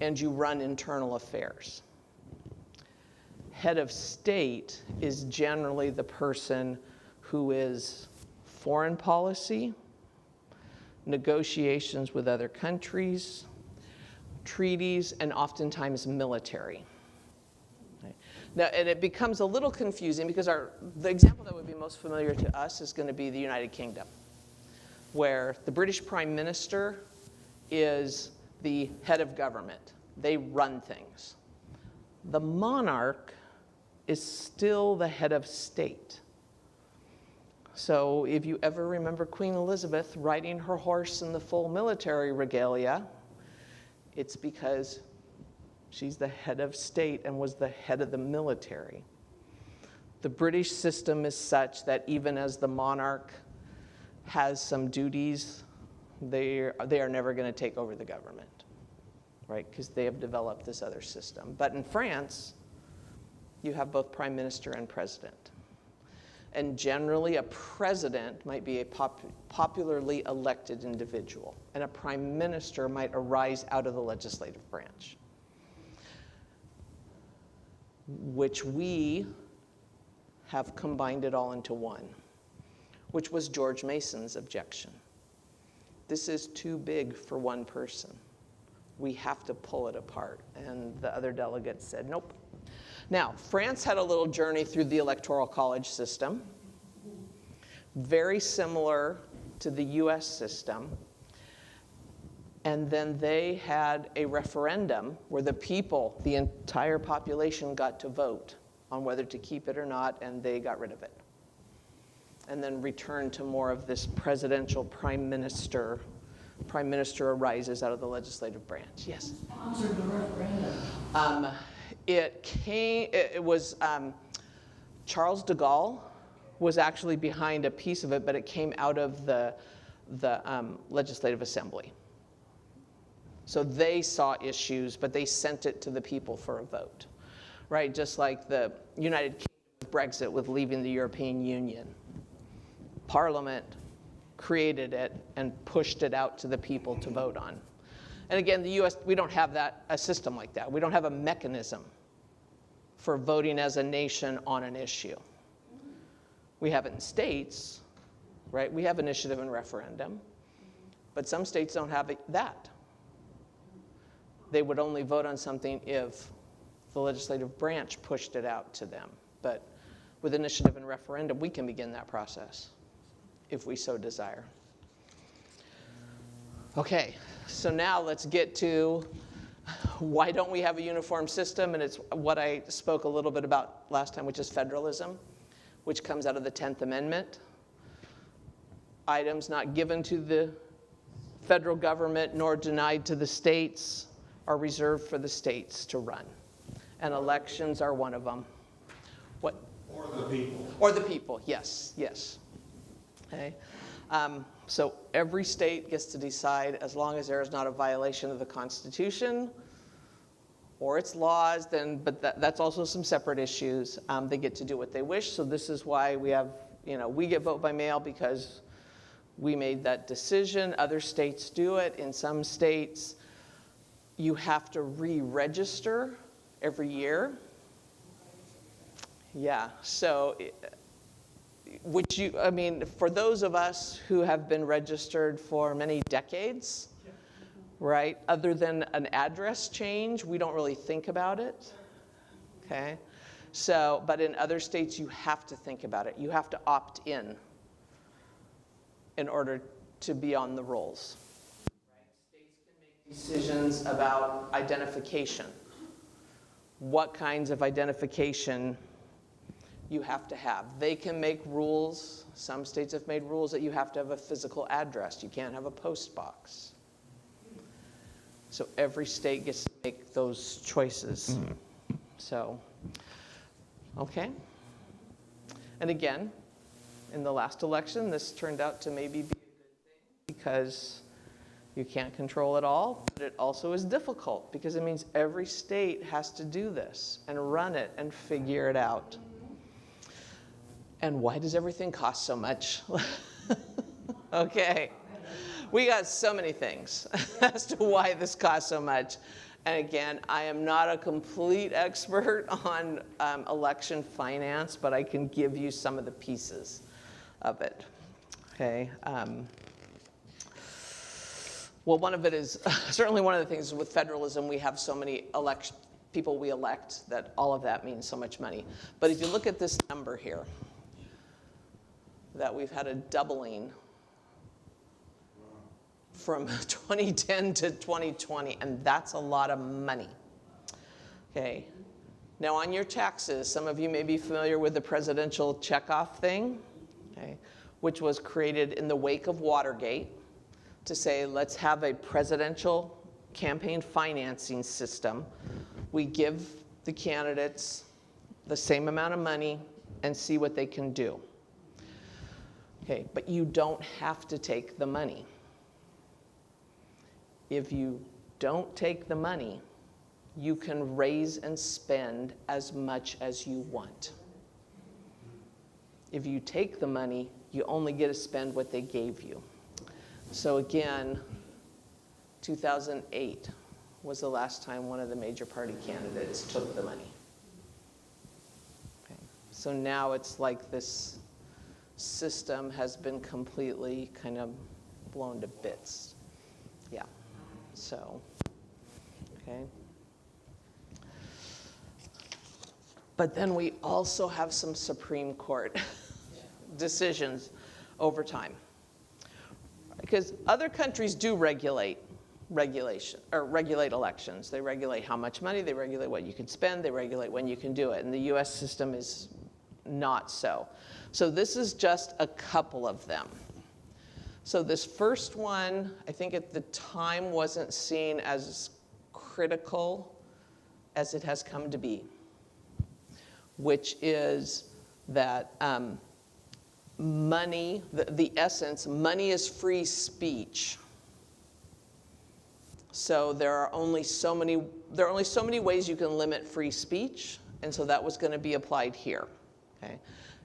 Speaker 2: and you run internal affairs. Head of state is generally the person who is foreign policy, negotiations with other countries, treaties, and oftentimes military. Okay. Now, and it becomes a little confusing because the example that would be most familiar to us is going to be the United Kingdom, where the British Prime Minister is the head of government. They run things. The monarch is still the head of state. So if you ever remember Queen Elizabeth riding her horse in the full military regalia, it's because she's the head of state and was the head of the military. The British system is such that even as the monarch has some duties, they are never going to take over the government, right? Because they have developed this other system. But in France, you have both prime minister and president. And generally, a president might be a popularly elected individual, and a prime minister might arise out of the legislative branch, which we have combined it all into one, which was George Mason's objection. This is too big for one person. We have to pull it apart. And the other delegates said, nope. Now, France had a little journey through the Electoral College system, very similar to the US system. And then they had a referendum where the people, the entire population, got to vote on whether to keep it or not, and they got rid of it. And then returned to more of this presidential prime minister. Prime minister arises out of the legislative branch. Yes?
Speaker 6: Sponsored the referendum.
Speaker 2: It was Charles de Gaulle was actually behind a piece of it, but it came out of the Legislative Assembly. So they saw issues, but they sent it to the people for a vote, right? Just like the United Kingdom with Brexit, with leaving the European Union. Parliament created it and pushed it out to the people to vote on. And again, the US, we don't have a system like that. We don't have a mechanism for voting as a nation on an issue. We have it in states, right? We have initiative and referendum, but some states don't have that. They would only vote on something if the legislative branch pushed it out to them. But with initiative and referendum, we can begin that process if we so desire. Okay, so now let's get to why don't we have a uniform system? And it's what I spoke a little bit about last time, which is federalism, which comes out of the 10th Amendment. Items not given to the federal government nor denied to the states are reserved for the states to run. And elections are one of them. What?
Speaker 7: Or the people.
Speaker 2: Or the people, yes, yes. Okay. So every state gets to decide, as long as there is not a violation of the Constitution or its laws, then, but that's also some separate issues. They get to do what they wish. So this is why we have, we get vote by mail because we made that decision. Other states do it. In some states, you have to re-register every year. Yeah, so for those of us who have been registered for many decades, right, other than an address change, we don't really think about it, okay? So, but in other states, you have to think about it. You have to opt in order to be on the rolls. Right? States can make decisions about identification. What kinds of identification you have to have. They can make rules. Some states have made rules that you have to have a physical address. You can't have a post box. So every state gets to make those choices. So, okay. And again, in the last election, this turned out to maybe be a good thing because you can't control it all, but it also is difficult because it means every state has to do this and run it and figure it out. And why does everything cost so much? Okay. We got so many things as to why this costs so much. And again, I am not a complete expert on election finance, but I can give you some of the pieces of it. Okay. Well, one of it is, certainly one of the things with federalism, we have so many people we elect that all of that means so much money. But if you look at this number here, that we've had a doubling from 2010 to 2020, and that's a lot of money. Okay. Now on your taxes, some of you may be familiar with the presidential checkoff thing, okay, which was created in the wake of Watergate to say, let's have a presidential campaign financing system. We give the candidates the same amount of money and see what they can do. Okay, but you don't have to take the money. If you don't take the money, you can raise and spend as much as you want. If you take the money, you only get to spend what they gave you. So again, 2008 was the last time one of the major party candidates took the money. Okay. So now it's like this system has been completely kind of blown to bits. Yeah. So, okay. But then we also have some Supreme Court decisions over time. Because other countries do regulate elections. They regulate how much money, they regulate what you can spend, they regulate when you can do it. And the US system is not so. So this is just a couple of them. So this first one, I think at the time wasn't seen as critical as it has come to be, which is that money, the essence, money is free speech. So there are only so many ways you can limit free speech, and so that was going to be applied here. Okay.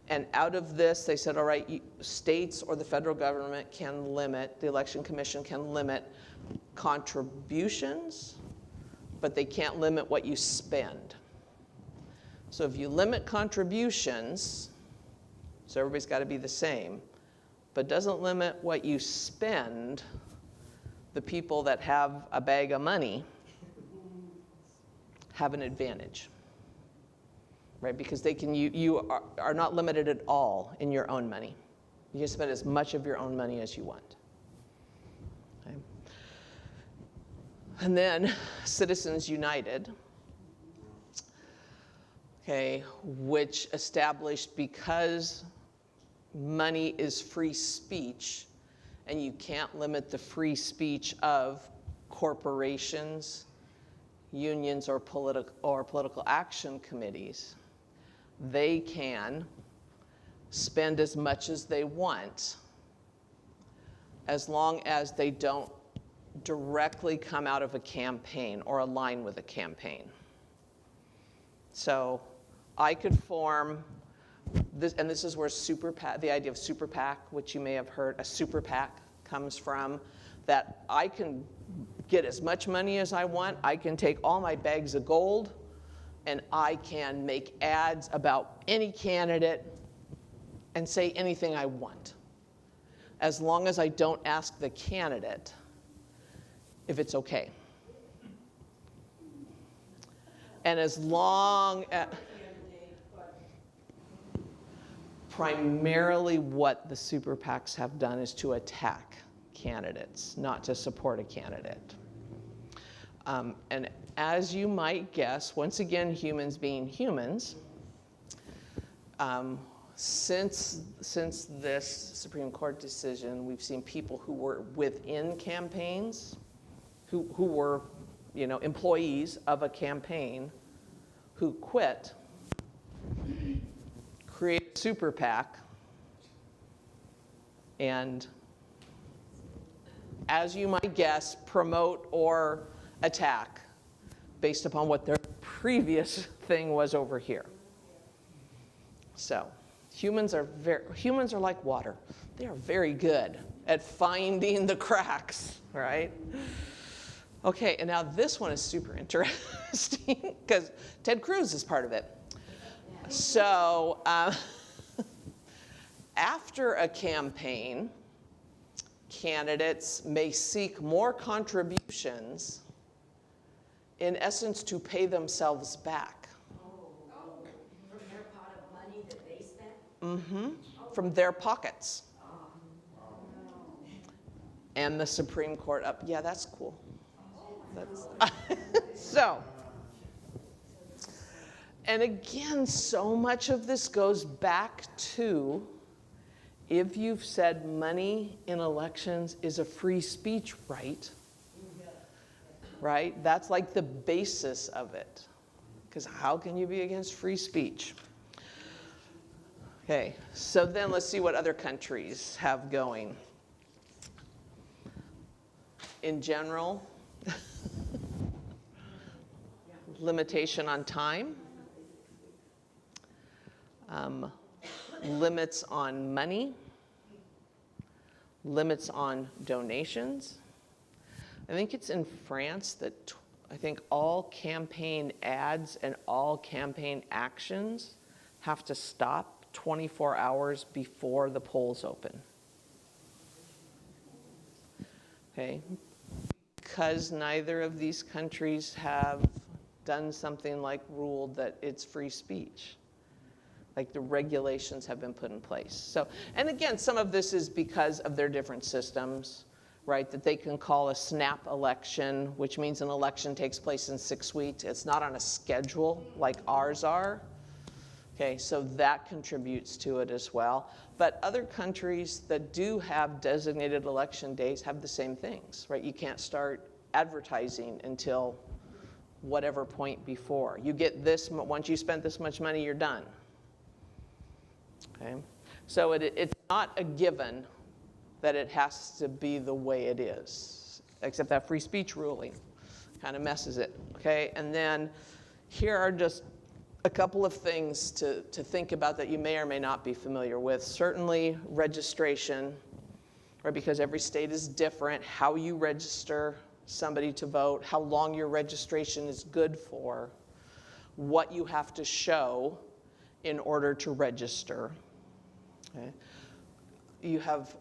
Speaker 2: And out of this, they said, all right, states or the federal government can limit, the Election Commission can limit contributions, but they can't limit what you spend. So if you limit contributions, so everybody's got to be the same, but doesn't limit what you spend, the people that have a bag of money have an advantage. Right, because they can, you are not limited at all in your own money. You can spend as much of your own money as you want. Okay. And then Citizens United, okay, which established because money is free speech and you can't limit the free speech of corporations, unions, or political action committees, they can spend as much as they want as long as they don't directly come out of a campaign or align with a campaign. So I could form this, and this is where super PAC, the idea of super PAC, which you may have heard, a super PAC comes from, that I can get as much money as I want, I can take all my bags of gold, and I can make ads about any candidate and say anything I want, as long as I don't ask the candidate if it's okay. And as long as, primarily what the super PACs have done is to attack candidates, not to support a candidate. And as you might guess, once again, humans being humans, since this Supreme Court decision, we've seen people who were within campaigns, who were, employees of a campaign, who quit, create a super PAC, and as you might guess, promote or attack based upon what their previous thing was over here. So, Humans are like water. They are very good at finding the cracks, right? Okay, and now this one is super interesting because Ted Cruz is part of it. So after a campaign, candidates may seek more contributions, in essence, to pay themselves back.
Speaker 4: From their pot of money that they spent?
Speaker 2: Mm-hmm. From their pockets. And the Supreme Court up. Yeah, that's cool. That's so. And again, so much of this goes back to if you've said money in elections is a free speech right, right? That's like the basis of it. Because how can you be against free speech? Okay, so then let's see what other countries have going. In general, limitation on time, limits on money, limits on donations. I think it's in France that I think all campaign ads and all campaign actions have to stop 24 hours before the polls open. Okay, because neither of these countries have done something like ruled that it's free speech. Like the regulations have been put in place. So, and again, some of this is because of their different systems, right? That they can call a snap election, which means an election takes place in 6 weeks. It's not on a schedule like ours are. Okay, so that contributes to it as well. But other countries that do have designated election days have the same things, right? You can't start advertising until whatever point before. You get this, once you spent this much money, you're done. Okay, so it's not a given that it has to be the way it is, except that free speech ruling kind of messes it, okay? And then here are just a couple of things to think about that you may or may not be familiar with. Certainly registration, right? Because every state is different. How you register somebody to vote, how long your registration is good for, what you have to show in order to register. Okay. You have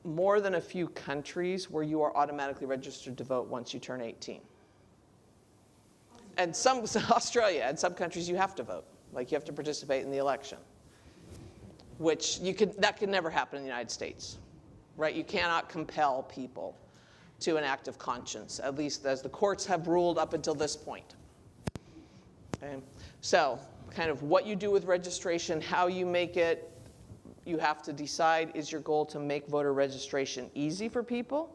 Speaker 2: more than a few countries where you are automatically registered to vote once you turn 18. And some, Australia, and some countries you have to vote. Like you have to participate in the election. Which that could never happen in the United States, right? You cannot compel people to an act of conscience, at least as the courts have ruled up until this point. Okay? So, kind of what you do with registration, how you make it, you have to decide, is your goal to make voter registration easy for people?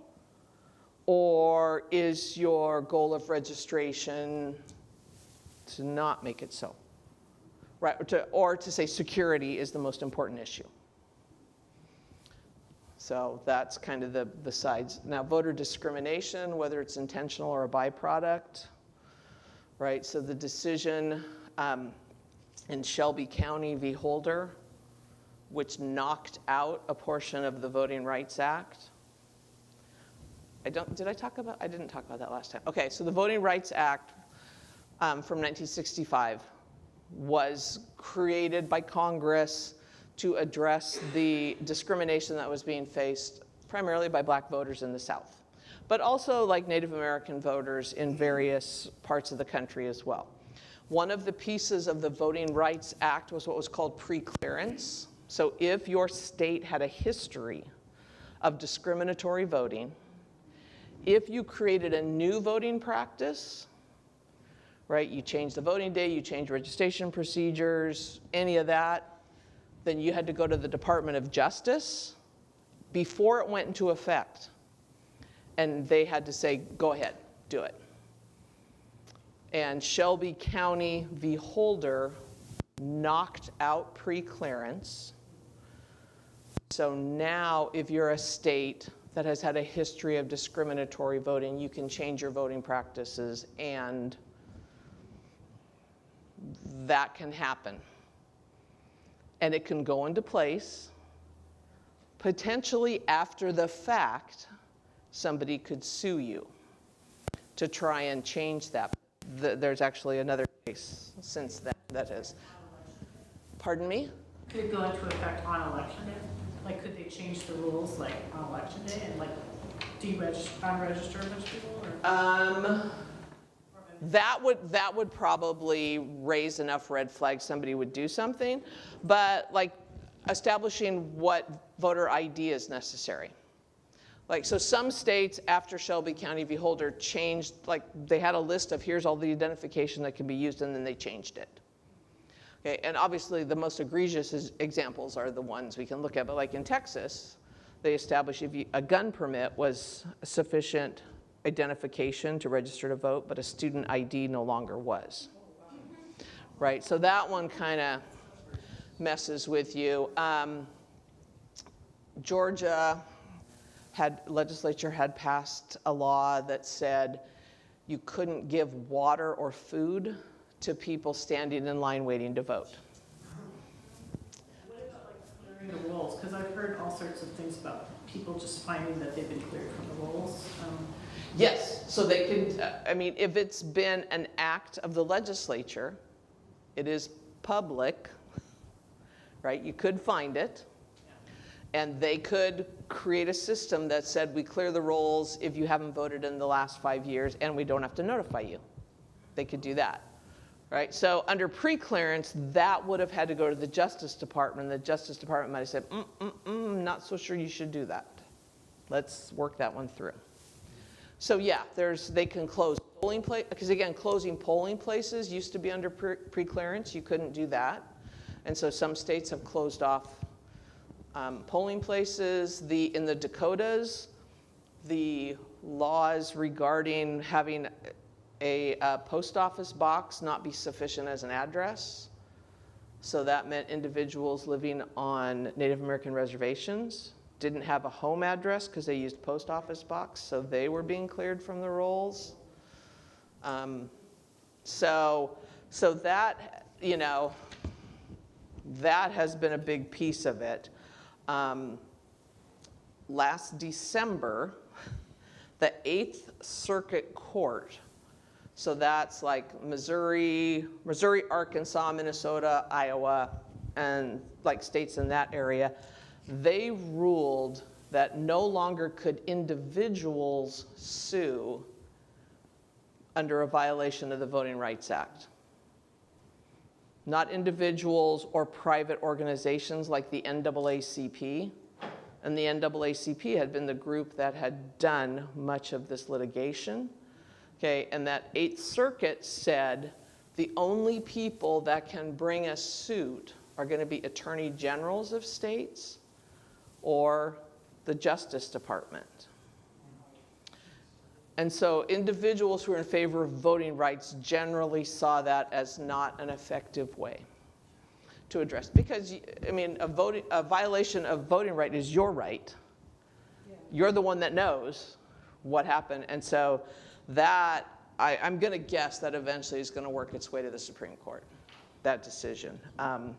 Speaker 2: Or is your goal of registration to not make it so? Right, or to say security is the most important issue. So that's kind of the sides. Now, voter discrimination, whether it's intentional or a byproduct, right? So the decision in Shelby County v. Holder, which knocked out a portion of the Voting Rights Act. I didn't talk about that last time. Okay, so the Voting Rights Act from 1965 was created by Congress to address the discrimination that was being faced primarily by black voters in the South, but also like Native American voters in various parts of the country as well. One of the pieces of the Voting Rights Act was what was called pre-clearance. So if your state had a history of discriminatory voting, if you created a new voting practice, right, you changed the voting day, you changed registration procedures, any of that, then you had to go to the Department of Justice before it went into effect. And they had to say, go ahead, do it. And Shelby County v. Holder knocked out pre-clearance. So now if you're a state that has had a history of discriminatory voting, you can change your voting practices, and that can happen. and it can go into place. Potentially after the fact, somebody could sue you to try and change that. There's actually another case since then that is. Pardon me?
Speaker 5: Could it go into effect on election day? Like, could they change the rules, like, on election day and, like, unregister a bunch of people, or?
Speaker 2: That would probably raise enough red flags somebody would do something, but like establishing what voter ID is necessary. Like, so some states after Shelby County v. Holder changed, like they had a list of here's all the identification that can be used, and then they changed it. Okay, and obviously the most egregious examples are the ones we can look at, but like in Texas, they established if a gun permit was sufficient identification to register to vote, but a student ID no longer was. Right, so that one kind of messes with you. Georgia legislature had passed a law that said you couldn't give water or food to people standing in line waiting to vote.
Speaker 5: What about like clearing the rolls? Because I've heard all sorts of things about people just finding that they've been cleared from the rolls.
Speaker 2: Yes, so they can, I mean, if it's been an act of the legislature, it is public, right? You could find it. And they could create a system that said we clear the rolls if you haven't voted in the last 5 years, and we don't have to notify you. They could do that, right? So under pre-clearance, that would have had to go to the Justice Department. The Justice Department might have said, not so sure you should do that. Let's work that one through. So yeah, they can close polling places, because again, closing polling places used to be under pre-clearance. You couldn't do that. And so some states have closed off polling places. In the Dakotas, the laws regarding having a post office box not be sufficient as an address. So that meant individuals living on Native American reservations didn't have a home address because they used post office box, so they were being cleared from the rolls. So that, you know, that has been a big piece of it. Last December, the 8th Circuit Court, so that's like Missouri, Arkansas, Minnesota, Iowa, and like states in that area, they ruled that no longer could individuals sue under a violation of the Voting Rights Act. Not individuals or private organizations like the NAACP. And the NAACP had been the group that had done much of this litigation. Okay, and that 8th Circuit said the only people that can bring a suit are going to be attorney generals of states or the Justice Department. And so individuals who are in favor of voting rights generally saw that as not an effective way to address. Because, I mean, a violation of voting right is your right. Yeah. You're the one that knows what happened. And so that, I'm going to guess that eventually is going to work its way to the Supreme Court, that decision. And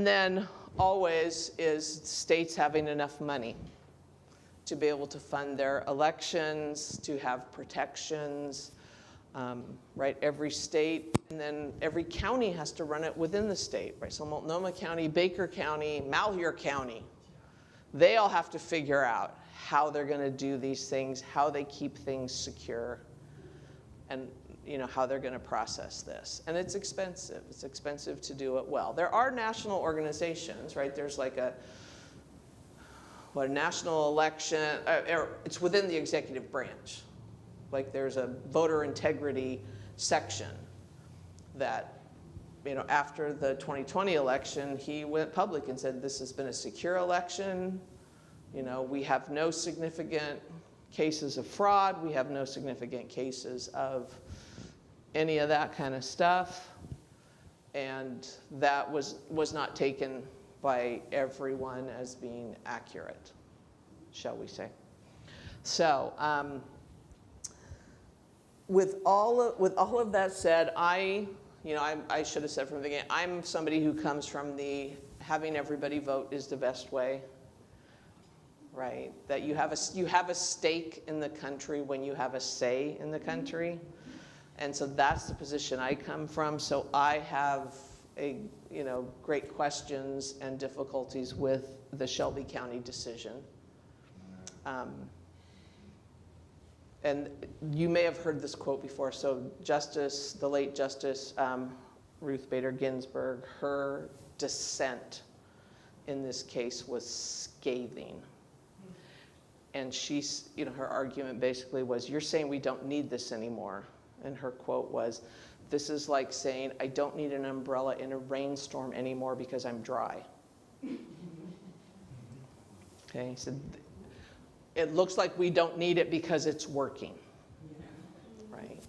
Speaker 2: then always is states having enough money to be able to fund their elections, to have protections, right? Every state, and then every county has to run it within the state, right? So Multnomah County, Baker County, Malheur County, they all have to figure out how they're going to do these things, how they keep things secure, and how they're going to process this. And it's expensive. It's expensive to do it well. There are national organizations, right? There's like a national election, it's within the executive branch. Like there's a voter integrity section that, after the 2020 election, he went public and said, this has been a secure election. We have no significant cases of fraud. We have no significant cases of any of that kind of stuff. And that was not taken by everyone as being accurate, shall we say. So with all of that said, I You know, I should have said from the beginning, I'm somebody who comes from the having everybody vote is the best way, right? That you have a stake in the country when you have a say in the country. And so that's the position I come from. So I have great questions and difficulties with the Shelby County decision. And you may have heard this quote before. So the late Justice Ruth Bader Ginsburg, her dissent in this case was scathing. And she's, her argument basically was, you're saying we don't need this anymore. And her quote was, this is like saying, I don't need an umbrella in a rainstorm anymore because I'm dry. Okay, so it looks like we don't need it because it's working, right?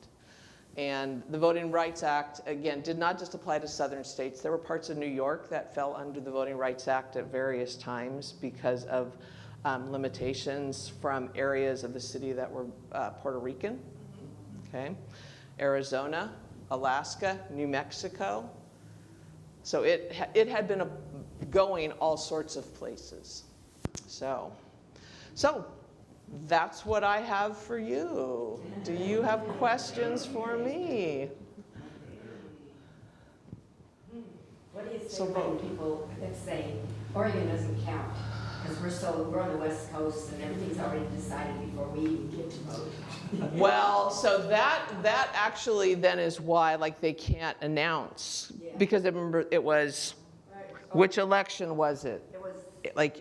Speaker 2: And the Voting Rights Act, again, did not just apply to southern states. There were parts of New York that fell under the Voting Rights Act at various times because of limitations from areas of the city that were Puerto Rican, okay? Arizona, Alaska, New Mexico. So it had been going all sorts of places. So that's what I have for you. Do you have questions for me?
Speaker 4: What do you say when people that say Oregon doesn't count? Because we're on the West Coast and everything's already decided before we even get to vote.
Speaker 2: Well, so that actually then is why they can't announce.
Speaker 4: Yeah.
Speaker 2: Because remember it was, which election was it?
Speaker 4: It was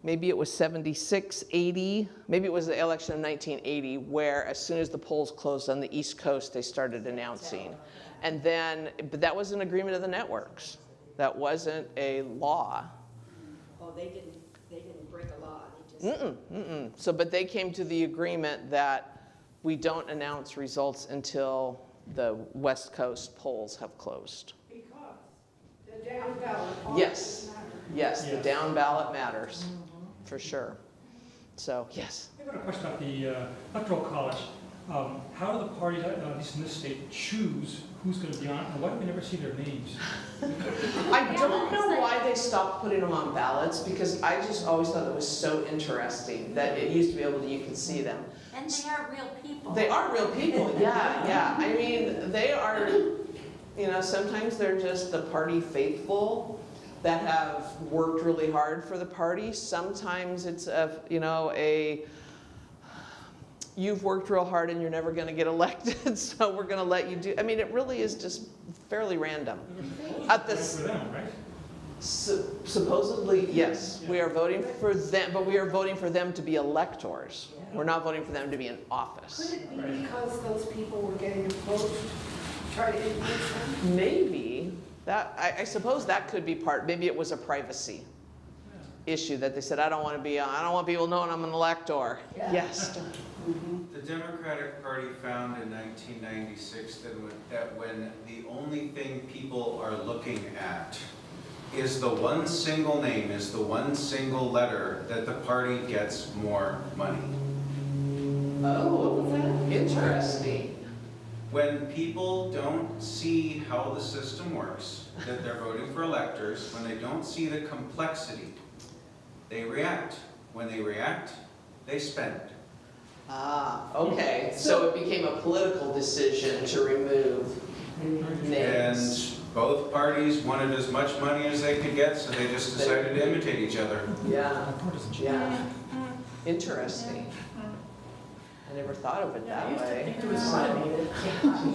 Speaker 2: Maybe it was 76, 80. Maybe it was the election of 1980 where as soon as the polls closed on the East Coast, they started announcing. And then, but that was an agreement of the networks. That wasn't a law.
Speaker 4: Oh, they didn't break a law. They just.
Speaker 2: So, but they came to the agreement that we don't announce results until the West Coast polls have closed.
Speaker 6: Because the down ballot.
Speaker 2: Yes, the down ballot matters, for sure. So, yes.
Speaker 3: I've got a question about the Electoral College. How do the parties, at least in this state, choose who's going to be on it? And why do we never see their names?
Speaker 2: I don't know why they stopped putting them on ballots, because I just always thought it was so interesting that it used to be able to, you could see them.
Speaker 1: And they are real people.
Speaker 2: They are real people, yeah. I mean, they are, sometimes they're just the party faithful that have worked really hard for the party. Sometimes it's you've worked real hard and you're never going to get elected, so we're going to let you do. I mean, it really is just fairly random. At this,
Speaker 3: For them, right?
Speaker 2: supposedly, yes, we are voting for them, but we are voting for them to be electors. We're not voting for them to be in office.
Speaker 6: Could it be because those people were getting opposed, try to influence them?
Speaker 2: Maybe. I suppose that could be part. Maybe it was a privacy issue that they said, I don't want people knowing I'm an elector.
Speaker 6: Yeah.
Speaker 2: Yes.
Speaker 8: The Democratic Party found in 1996 that when the only thing people are looking at is the one single name, is the one single letter, that the party gets more money.
Speaker 2: Oh, interesting.
Speaker 8: When people don't see how the system works, that they're voting for electors, when they don't see the complexity, they react. When they react, they spend.
Speaker 2: Ah, okay. So it became a political decision to remove names.
Speaker 8: And both parties wanted as much money as they could get, so they just decided to imitate each other.
Speaker 2: Yeah. Interesting. I never thought of it that way.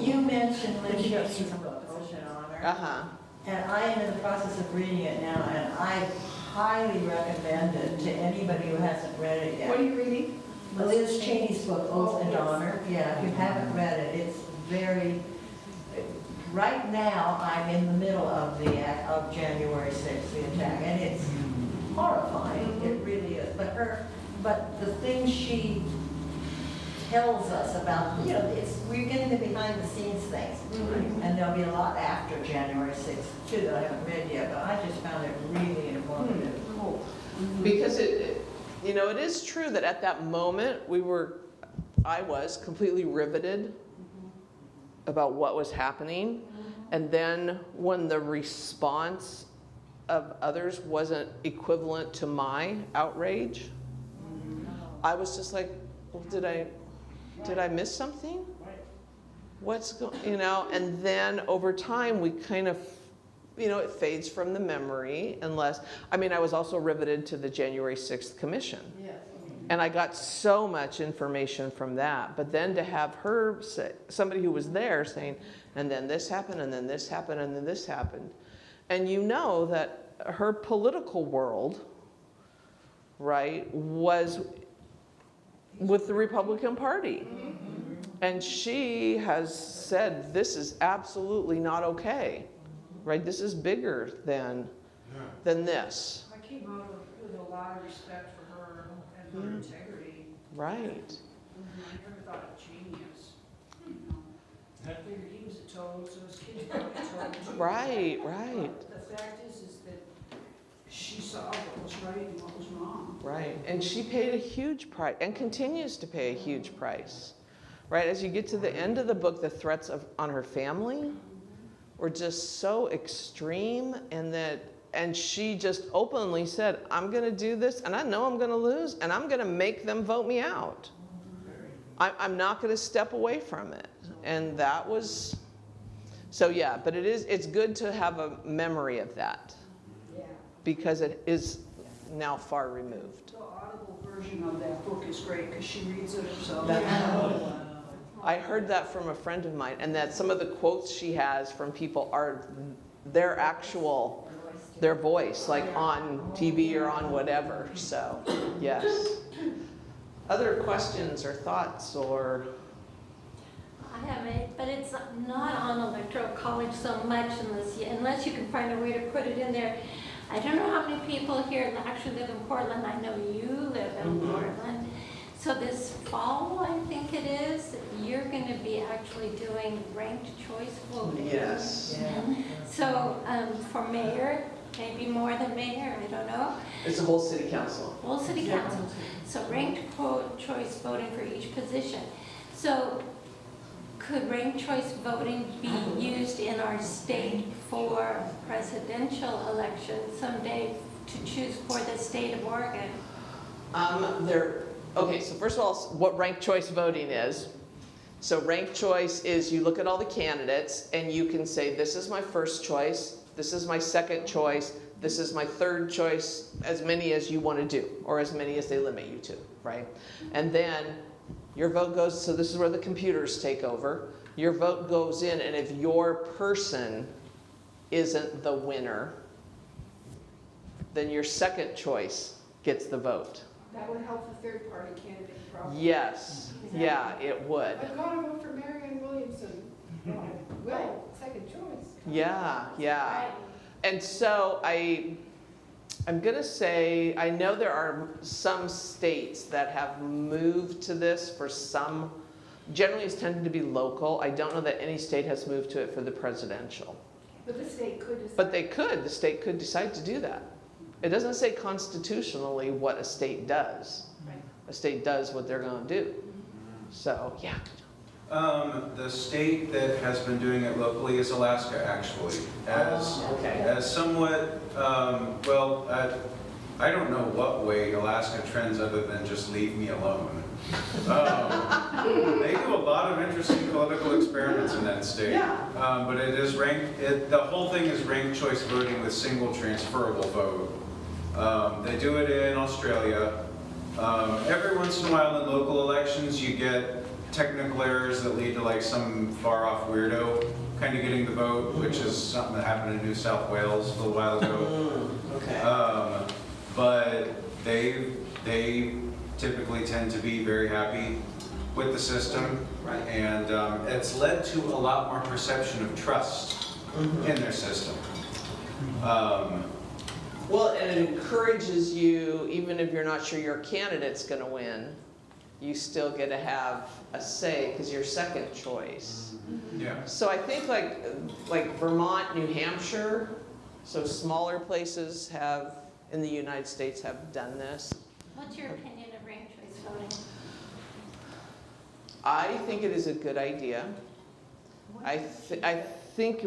Speaker 9: You mentioned litigation proposition honor,
Speaker 2: Uh-huh.
Speaker 9: and I am in the process of reading it now, and I highly recommend it to anybody who hasn't read it yet.
Speaker 6: What are you reading?
Speaker 9: Liz Cheney's book, Oath and Honor. Yeah, if you haven't read it, it's very, right now, I'm in the middle of of January 6th, the attack, and it's horrifying, it really is. But the things she tells us about, we're getting the behind the scenes things. And there'll be a lot after January 6th too that I haven't read yet, but I just found it really informative. Cool.
Speaker 2: Because it is true that at that moment I was completely riveted about what was happening. And then when the response of others wasn't equivalent to my outrage, I was just like, well, did I miss something? What's going, you know? And then over time, we kind of, you know, it fades from the memory unless, I mean, I was also riveted to the January 6th commission. Yes. And I got so much information from that. But then to have her say, somebody who was there saying, and then this happened, and then this happened, and then this happened. And you know that her political world, right, was with the Republican Party. And she has said, this is absolutely not okay, right? This is bigger than this.
Speaker 6: I came out with a lot of respect for her and her integrity.
Speaker 2: Right.
Speaker 6: I never thought of genius. You know, I figured he was a toad, so his kids were a toad too.
Speaker 2: Right, right.
Speaker 6: But the fact is that she saw what was right and what was wrong.
Speaker 2: Right, and she paid a huge price and continues to pay a huge price. Right, as you get to the end of the book, the threats on her family were just so extreme, and she just openly said, I'm gonna do this, and I know I'm gonna lose, and I'm gonna make them vote me out. I'm not gonna step away from it. And that was, so yeah, but it's good to have a memory of that. Yeah. Because it is now far removed.
Speaker 6: The audible version of that book is great, because she reads it herself.
Speaker 2: I heard that from a friend of mine, and that some of the quotes she has from people are their voice, like on TV or on whatever. So, yes. Other questions or thoughts or?
Speaker 1: I have it, but it's not on electoral college so much unless you can find a way to put it in there. I don't know how many people here actually live in Portland. I know you live in Portland. So this fall, I think it is, you're going to be actually doing ranked choice voting.
Speaker 2: Yes.
Speaker 1: Yeah. So for mayor, maybe more than mayor, I don't know.
Speaker 2: It's a whole city council.
Speaker 1: Whole city council. So ranked choice voting for each position. So could ranked choice voting be used in our state for presidential election someday to choose for the state of Oregon?
Speaker 2: Okay, so first of all, what ranked choice voting is. So ranked choice is you look at all the candidates and you can say, this is my first choice, this is my second choice, this is my third choice, as many as you want to do, or as many as they limit you to, right? And then your vote goes, so this is where the computers take over. Your vote goes in, and if your person isn't the winner, then your second choice gets the vote.
Speaker 10: That would help the third-party candidate probably.
Speaker 2: Yes, yeah, it would.
Speaker 10: I've got to vote for Marianne Williamson. Well, second choice.
Speaker 2: Yeah, yeah. And so I'm gonna say, I know there are some states that have moved to this for some, generally it's tended to be local. I don't know that any state has moved to it for the presidential.
Speaker 10: But the state could decide.
Speaker 2: But the state could decide to do that. It doesn't say constitutionally what a state does.
Speaker 10: Right.
Speaker 2: A state does what they're gonna do. So, yeah.
Speaker 8: The state that has been doing it locally is Alaska, actually. As somewhat, I don't know what way Alaska trends other than just leave me alone. They do a lot of interesting political experiments in that state.
Speaker 2: Yeah.
Speaker 8: But it is ranked, the whole thing is ranked choice voting with single transferable vote. They do it in Australia. Every once in a while in local elections you get technical errors that lead to like some far-off weirdo kind of getting the vote, which is something that happened in New South Wales a little while ago.
Speaker 2: Okay.
Speaker 8: But they typically tend to be very happy with the system,
Speaker 2: Right.
Speaker 8: And it's led to a lot more perception of trust in their system.
Speaker 2: Well, and it encourages you, even if you're not sure your candidate's going to win, you still get to have a say because you're second choice.
Speaker 8: Yeah.
Speaker 2: So I think like Vermont, New Hampshire, so smaller places in the United States have done this.
Speaker 1: What's your opinion of ranked choice voting?
Speaker 2: I think it is a good idea. I think,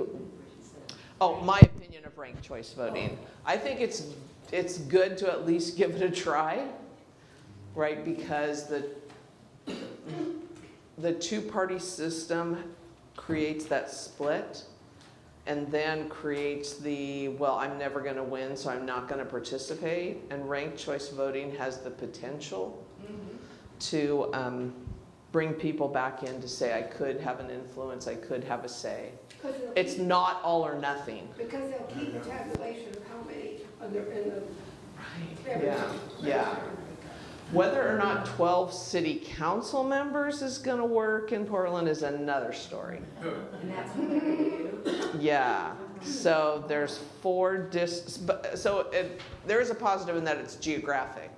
Speaker 2: oh, my opinion of ranked choice voting. I think it's good to at least give it a try, right? Because the two-party system creates that split and then creates the, well, I'm never going to win, so I'm not going to participate. And ranked choice voting has the potential to bring people back in to say, I could have an influence, I could have a say. It's not all or nothing.
Speaker 10: Because they'll keep the tabulation of how many in the.
Speaker 2: Right, yeah. Whether or not 12 city council members is gonna work in Portland is another story.
Speaker 4: And that's what they're gonna do?
Speaker 2: Yeah, so there's 4 there is a positive in that it's geographic.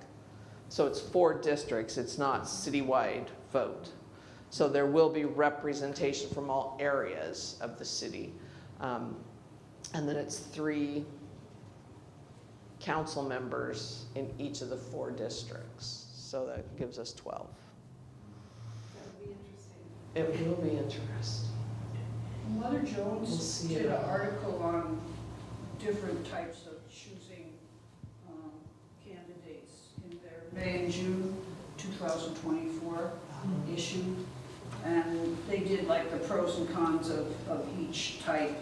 Speaker 2: So it's 4 districts, it's not citywide vote. So there will be representation from all areas of the city. And then it's 3 council members in each of the 4 districts. So that gives us 12.
Speaker 10: That would be interesting.
Speaker 2: It will be interesting.
Speaker 6: Mother
Speaker 2: We'll
Speaker 6: Jones
Speaker 2: see
Speaker 6: did an
Speaker 2: it.
Speaker 6: article on different types of choosing candidates in their May and June 2024 issue. And they did like the pros and cons of each type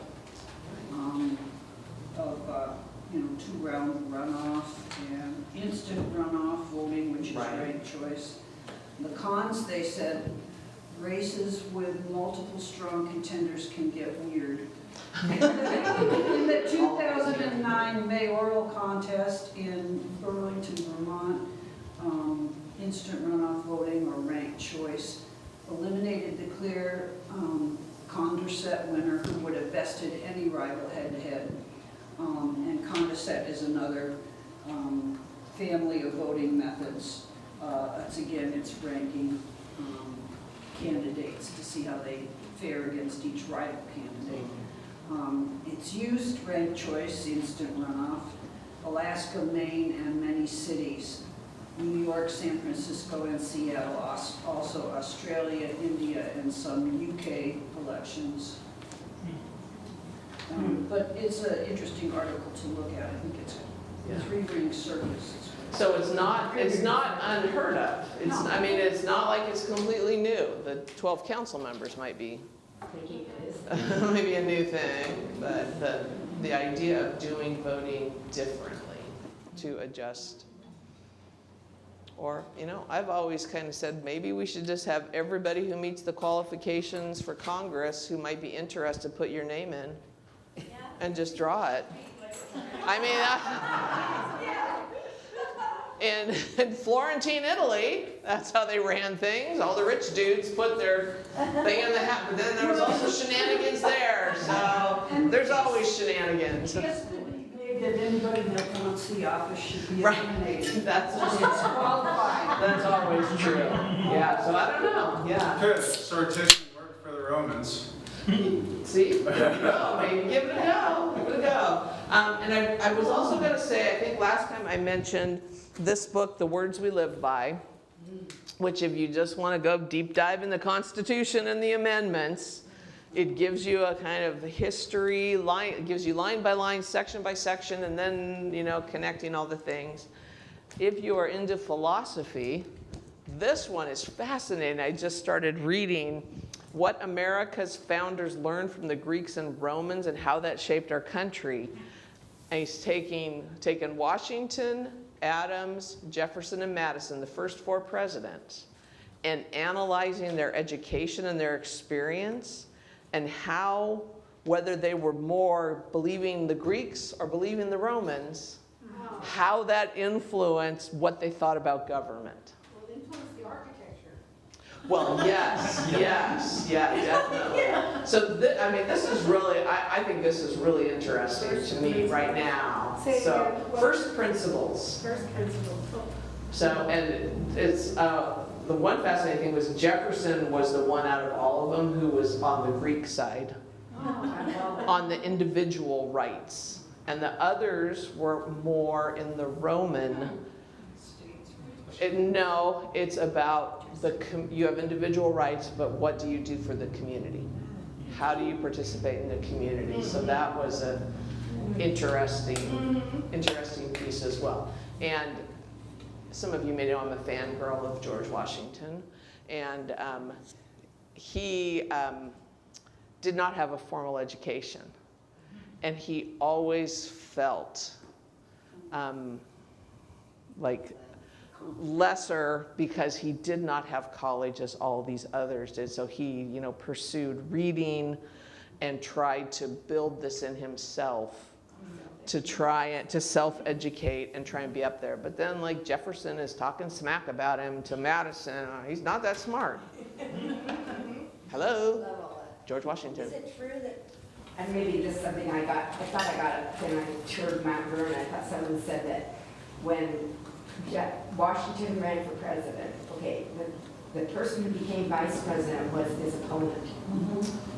Speaker 6: of 2-round runoff and instant runoff voting, which is
Speaker 2: Right.
Speaker 6: ranked choice. The cons, they said, races with multiple strong contenders can get weird. In the 2009 mayoral contest in Burlington, Vermont, instant runoff voting or ranked choice eliminated the clear Condorcet winner who would have bested any rival head-to-head. And Condorcet is another family of voting methods. It's ranking candidates to see how they fare against each rival candidate. It's used ranked choice, instant runoff, Alaska, Maine, and many cities. New York, San Francisco, and Seattle, also Australia, India, and some UK elections. But it's an interesting article to look at. I think it's a 3-ring circus.
Speaker 2: So it's not unheard of. It's not like it's completely new. The 12 council members might be
Speaker 4: Thinking it is.
Speaker 2: maybe a new thing, but the idea of doing voting differently to adjust. Or, I've always kind of said maybe we should just have everybody who meets the qualifications for Congress who might be interested put your name in and just draw it. In Florentine, Italy, that's how they ran things. All the rich dudes put their thing in the hat, but then there was also shenanigans there. So there's always shenanigans.
Speaker 6: That anybody that wants the office should be eliminated.
Speaker 2: That's
Speaker 6: qualified.
Speaker 2: That's always true. Yeah, so I don't know. Yeah.
Speaker 8: Good. Sortition worked for the Romans.
Speaker 2: See? There you go. Maybe give it a go. Give it a go. And I was also going to say, I think last time I mentioned this book, The Words We Live By, which if you just want to go deep dive in the Constitution and the amendments, it gives you a kind of history line. It gives you line by line, section by section, and then, connecting all the things. If you are into philosophy, this one is fascinating. I just started reading what America's founders learned from the Greeks and Romans and how that shaped our country. And he's taken Washington, Adams, Jefferson, and Madison, the first 4 presidents, and analyzing their education and their experience and how, whether they were more believing the Greeks or believing the Romans, how that influenced what they thought about government.
Speaker 10: Well, it influenced the architecture.
Speaker 2: Well, yes, definitely. So, this is really, I think this is really interesting to me right now. So, first principles.
Speaker 10: First principles.
Speaker 2: So, and it's, the one fascinating thing was Jefferson was the one out of all of them who was on the Greek side, on the individual rights. And the others were more in the Roman. No, it's about you have individual rights, but what do you do for the community? How do you participate in the community? So that was an interesting piece as well. And some of you may know I'm a fangirl of George Washington, and he did not have a formal education, and he always felt like lesser because he did not have college as all these others did. So he, pursued reading and tried to build this in himself to try to self-educate and try and be up there. But then, like, Jefferson is talking smack about him to Madison. He's not that smart. Hello, George Washington.
Speaker 4: Is it true that, and maybe this is something I thought I got it when I toured Mount Vernon. I thought someone said that when Washington ran for president, okay, the person who became vice president was his opponent,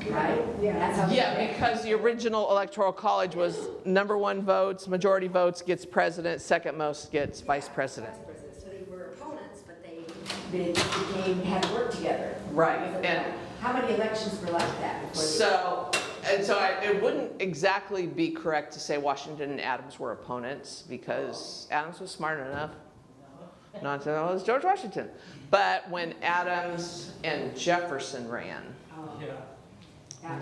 Speaker 4: right?
Speaker 10: Yeah.
Speaker 4: That's how
Speaker 2: Because the original electoral college was #1 votes, majority votes gets president, second most gets vice president.
Speaker 4: So they were opponents, but they had to work together.
Speaker 2: Right. And
Speaker 4: how many elections were like that before?
Speaker 2: it wouldn't exactly be correct to say Washington and Adams were opponents, because Adams was smart enough not to know it was George Washington. But when Adams and Jefferson ran,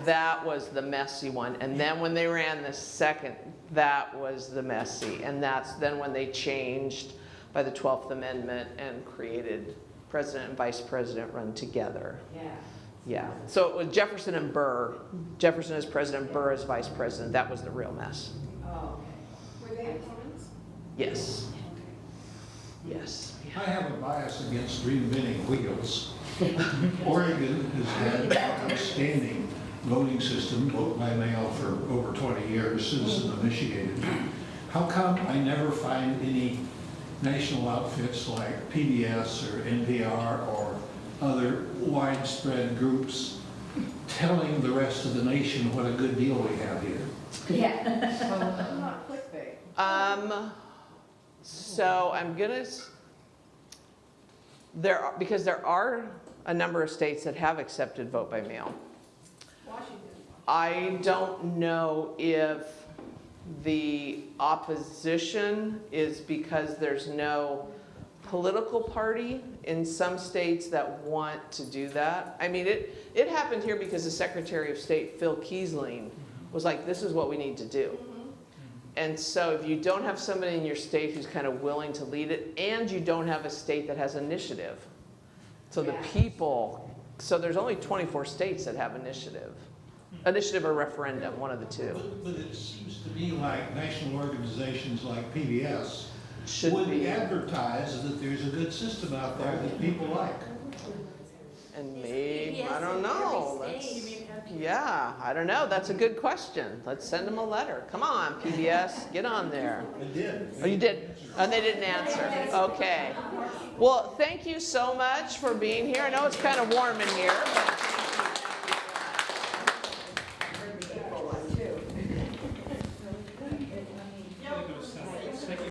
Speaker 2: that was the messy one. And then when they ran the second, that was the messy. And that's then when they changed by the 12th Amendment and created president and vice president run together. Yeah. So it was Jefferson and Burr. Jefferson as president, Burr as vice president. That was the real mess.
Speaker 4: Oh,
Speaker 10: Were they opponents?
Speaker 2: Yes. Yes.
Speaker 7: I have a bias against reinventing wheels. Oregon has had an outstanding voting system, vote by mail, for over 20 years, citizen initiated. How come I never find any national outfits like PBS or NPR or other widespread groups telling the rest of the nation what a good deal we have here?
Speaker 10: Not clickbait.
Speaker 2: So I'm gonna, because there are a number of states that have accepted vote by mail.
Speaker 10: Washington.
Speaker 2: I don't know if the opposition is because there's no political party in some states that want to do that. I mean, it happened here because the Secretary of State, Phil Kiesling, was like, this is what we need to do. And so if you don't have somebody in your state who's kind of willing to lead it, and you don't have a state that has initiative, so the people, so there's only 24 states that have initiative or referendum, one of the two.
Speaker 7: But it seems to me like national organizations like PBS would
Speaker 2: be
Speaker 7: advertise that there's a good system out there that people like.
Speaker 2: And maybe, I don't know. Yeah, I don't know. That's a good question. Let's send them a letter. Come on, PBS, get on there.
Speaker 7: I did.
Speaker 2: Oh, you did? Oh, they didn't answer. Okay. Well, thank you so much for being here. I know it's kind of warm in here, but